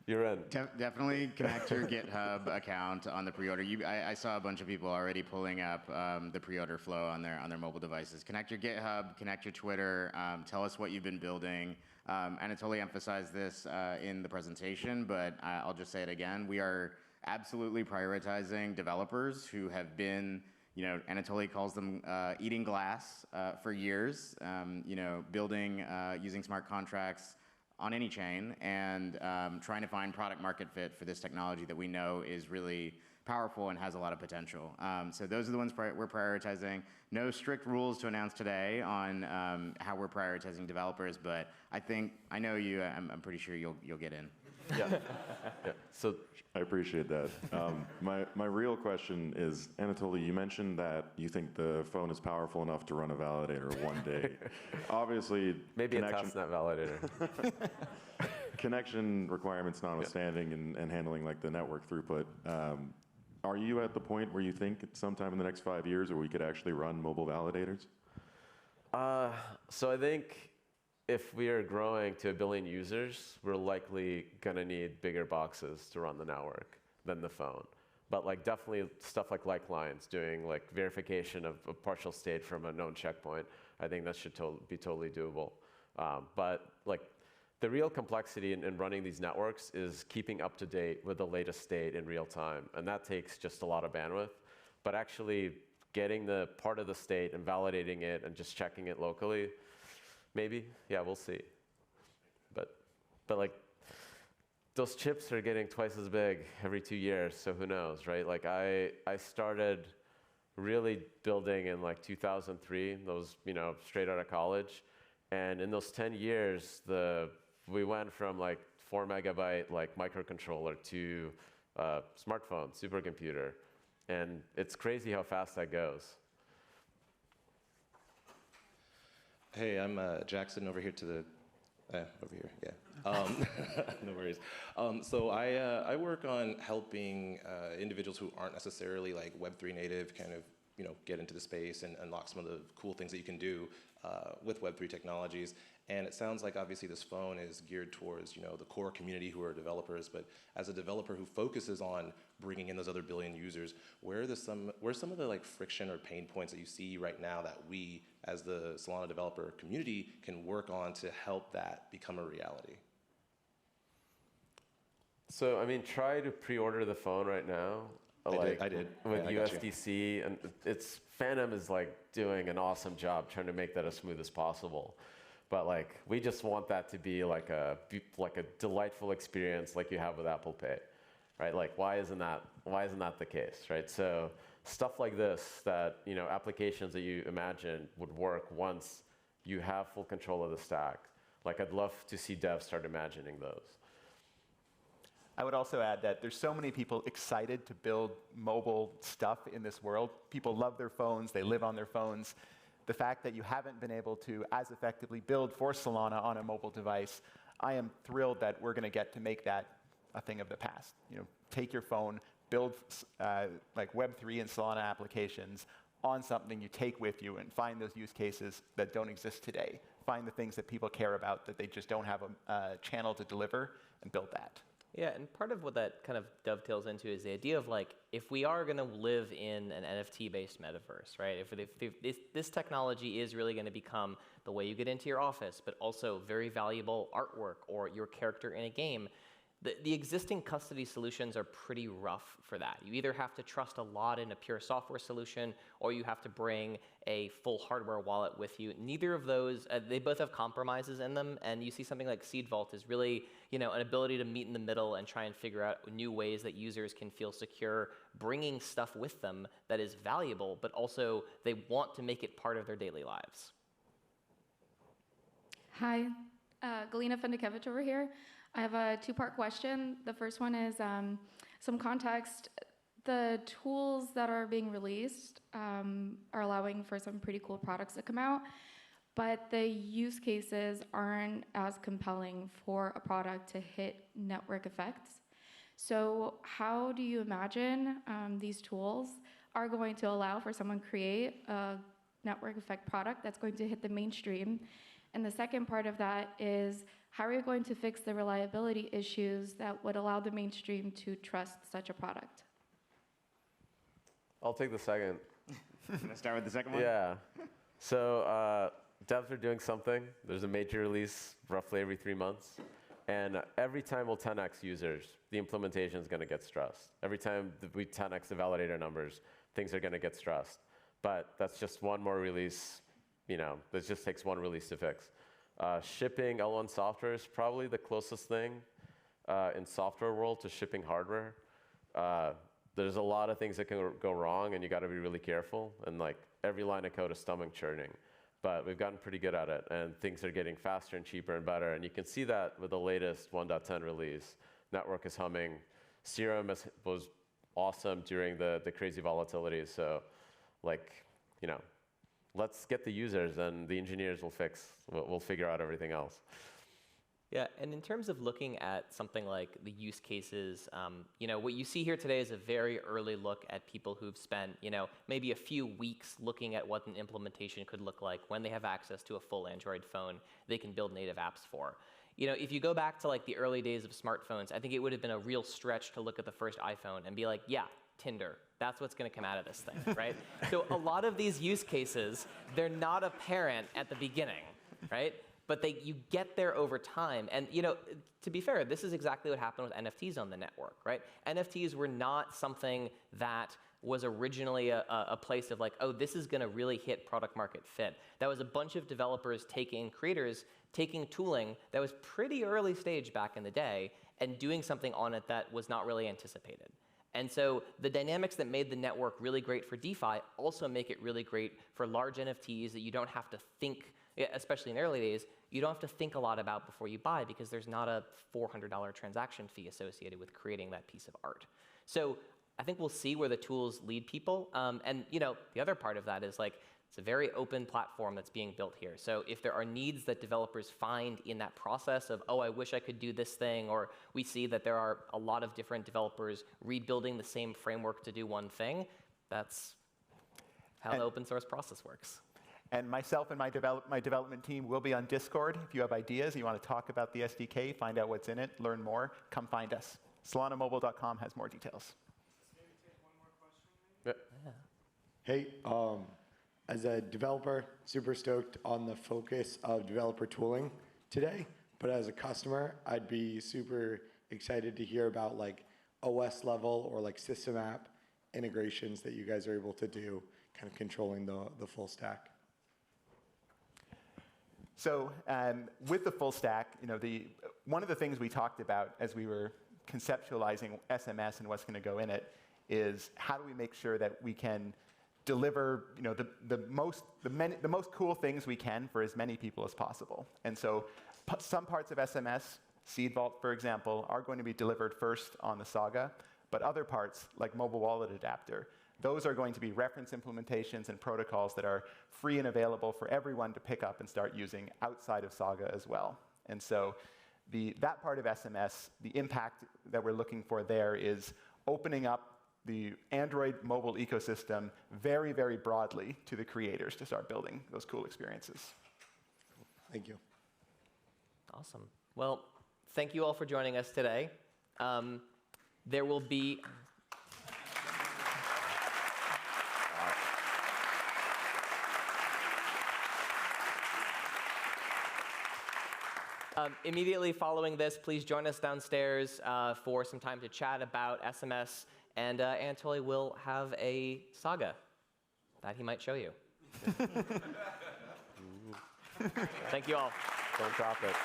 You're in. Definitely connect your GitHub account on the pre-order. I saw a bunch of people already pulling up the pre-order flow on their mobile devices. Connect your GitHub, connect your Twitter, tell us what you've been building. Anatoly emphasized this in the presentation, but I'll just say it again. We are absolutely prioritizing developers who have been, Anatoly calls them eating glass for years, building using smart contracts on any chain and trying to find product market fit for this technology that we know is really powerful and has a lot of potential. So those are the ones we're prioritizing. No strict rules to announce today on how we're prioritizing developers, but I know you. I'm pretty sure you'll get in. Yeah. So I appreciate that. My real question is, Anatoly, you mentioned that you think the phone is powerful enough to run a validator one day. Obviously, maybe a testnet validator. Connection requirements notwithstanding and handling like the network throughput. Are you at the point where you think sometime in the next 5 years where we could actually run mobile validators? So I think if we are growing to 1 billion users, we're likely going to need bigger boxes to run the network than the phone. But like definitely stuff like lines, doing like verification of a partial state from a known checkpoint, I think that should be totally doable. But like the real complexity in running these networks is keeping up to date with the latest state in real time. And that takes just a lot of bandwidth. But actually getting the part of the state and validating it and just checking it locally, maybe, yeah, we'll see. But like, those chips are getting twice as big every 2 years, so who knows, right? Like I started really building in like 2003, those, straight out of college. And in those 10 years, we went from like 4 megabyte like microcontroller to smartphone, supercomputer. And it's crazy how fast that goes. Hey, I'm Jackson over here to the, over here, yeah. No worries. So I work on helping individuals who aren't necessarily like Web3 native kind of, get into the space and unlock some of the cool things that you can do with Web3 technologies. And it sounds like obviously this phone is geared towards, the core community who are developers. But as a developer who focuses on bringing in those other billion users, where are some of the like friction or pain points that you see right now that we, as the Solana developer community, can work on to help that become a reality? So I mean, try to pre-order the phone right now. I did. With yeah, USDC, and Phantom is like doing an awesome job trying to make that as smooth as possible. But like, we just want that to be like a delightful experience like you have with Apple Pay, right? Like, why isn't that the case, right? So stuff like this, that applications that you imagine would work once you have full control of the stack. Like, I'd love to see devs start imagining those. I would also add that there's so many people excited to build mobile stuff in this world. People love their phones, they live on their phones. The fact that you haven't been able to as effectively build for Solana on a mobile device, I am thrilled that we're going to get to make that a thing of the past. Take your phone, build like Web3 and Solana applications on something you take with you, and find those use cases that don't exist today. Find the things that people care about that they just don't have a channel to deliver, and build that. Yeah, and part of what that kind of dovetails into is the idea of like, if we are going to live in an NFT-based metaverse, right? If this technology is really going to become the way you get into your office, but also very valuable artwork or your character in a game, the existing custody solutions are pretty rough for that. You either have to trust a lot in a pure software solution, or you have to bring a full hardware wallet with you. Neither of those, they both have compromises in them, and you see something like Seed Vault is really, an ability to meet in the middle and try and figure out new ways that users can feel secure bringing stuff with them that is valuable, but also they want to make it part of their daily lives. Hi, Galina Fendikevich over here. I have a two-part question. The first one is some context. The tools that are being released are allowing for some pretty cool products to come out, but the use cases aren't as compelling for a product to hit network effects. So how do you imagine these tools are going to allow for someone to create a network effect product that's going to hit the mainstream And the second part of that is, how are you going to fix the reliability issues that would allow the mainstream to trust such a product? I'll take the second. Let's start with the second one. Yeah. So devs are doing something. There's a major release roughly every 3 months. And every time we'll 10x users, the implementation is going to get stressed. Every time we 10x the validator numbers, things are going to get stressed. But that's just one more release. This just takes one release to fix. Shipping L1 software is probably the closest thing in software world to shipping hardware. There's a lot of things that can go wrong, and you got to be really careful. And like every line of code is stomach churning. But we've gotten pretty good at it, and things are getting faster and cheaper and better. And you can see that with the latest 1.10 release. Network is humming. Serum was awesome during the crazy volatility. So, let's get the users, and the engineers will figure out everything else. Yeah, and in terms of looking at something like the use cases, what you see here today is a very early look at people who've spent, maybe a few weeks looking at what an implementation could look like when they have access to a full Android phone they can build native apps for. If you go back to like the early days of smartphones, I think it would have been a real stretch to look at the first iPhone and be like, yeah, Tinder. That's what's going to come out of this thing, right? So a lot of these use cases, they're not apparent at the beginning, right? But you get there over time. And to be fair, this is exactly what happened with NFTs on the network, right? NFTs were not something that was originally a place of like, oh, this is going to really hit product market fit. That was a bunch of developers creators taking tooling that was pretty early stage back in the day and doing something on it that was not really anticipated. And so the dynamics that made the network really great for DeFi also make it really great for large NFTs that you don't have to think, especially in early days, you don't have to think a lot about before you buy because there's not a $400 transaction fee associated with creating that piece of art. So I think we'll see where the tools lead people. And the other part of that is like, it's a very open platform that's being built here. So if there are needs that developers find in that process of, oh, I wish I could do this thing, or we see that there are a lot of different developers rebuilding the same framework to do one thing, that's how the open source process works. And myself and my development team will be on Discord. If you have ideas, you want to talk about the SDK, find out what's in it, learn more, come find us. SolanaMobile.com has more details. Hey, as a developer, super stoked on the focus of developer tooling today. But as a customer, I'd be super excited to hear about like OS level or like system app integrations that you guys are able to do, kind of controlling the full stack. So with the full stack, one of the things we talked about as we were conceptualizing SMS and what's going to go in it is how do we make sure that we can deliver the most cool things we can for as many people as possible. And so some parts of SMS, Seed Vault, for example, are going to be delivered first on the Saga, but other parts, like Mobile Wallet Adapter, those are going to be reference implementations and protocols that are free and available for everyone to pick up and start using outside of Saga as well. And so that part of SMS, the impact that we're looking for there is opening up the Android mobile ecosystem very, very broadly to the creators to start building those cool experiences. Thank you. Awesome. Well, thank you all for joining us today. There will be... Immediately following this, please join us downstairs for some time to chat about SMS, and Anatoly will have a Saga that he might show you. Thank you all. Don't drop it.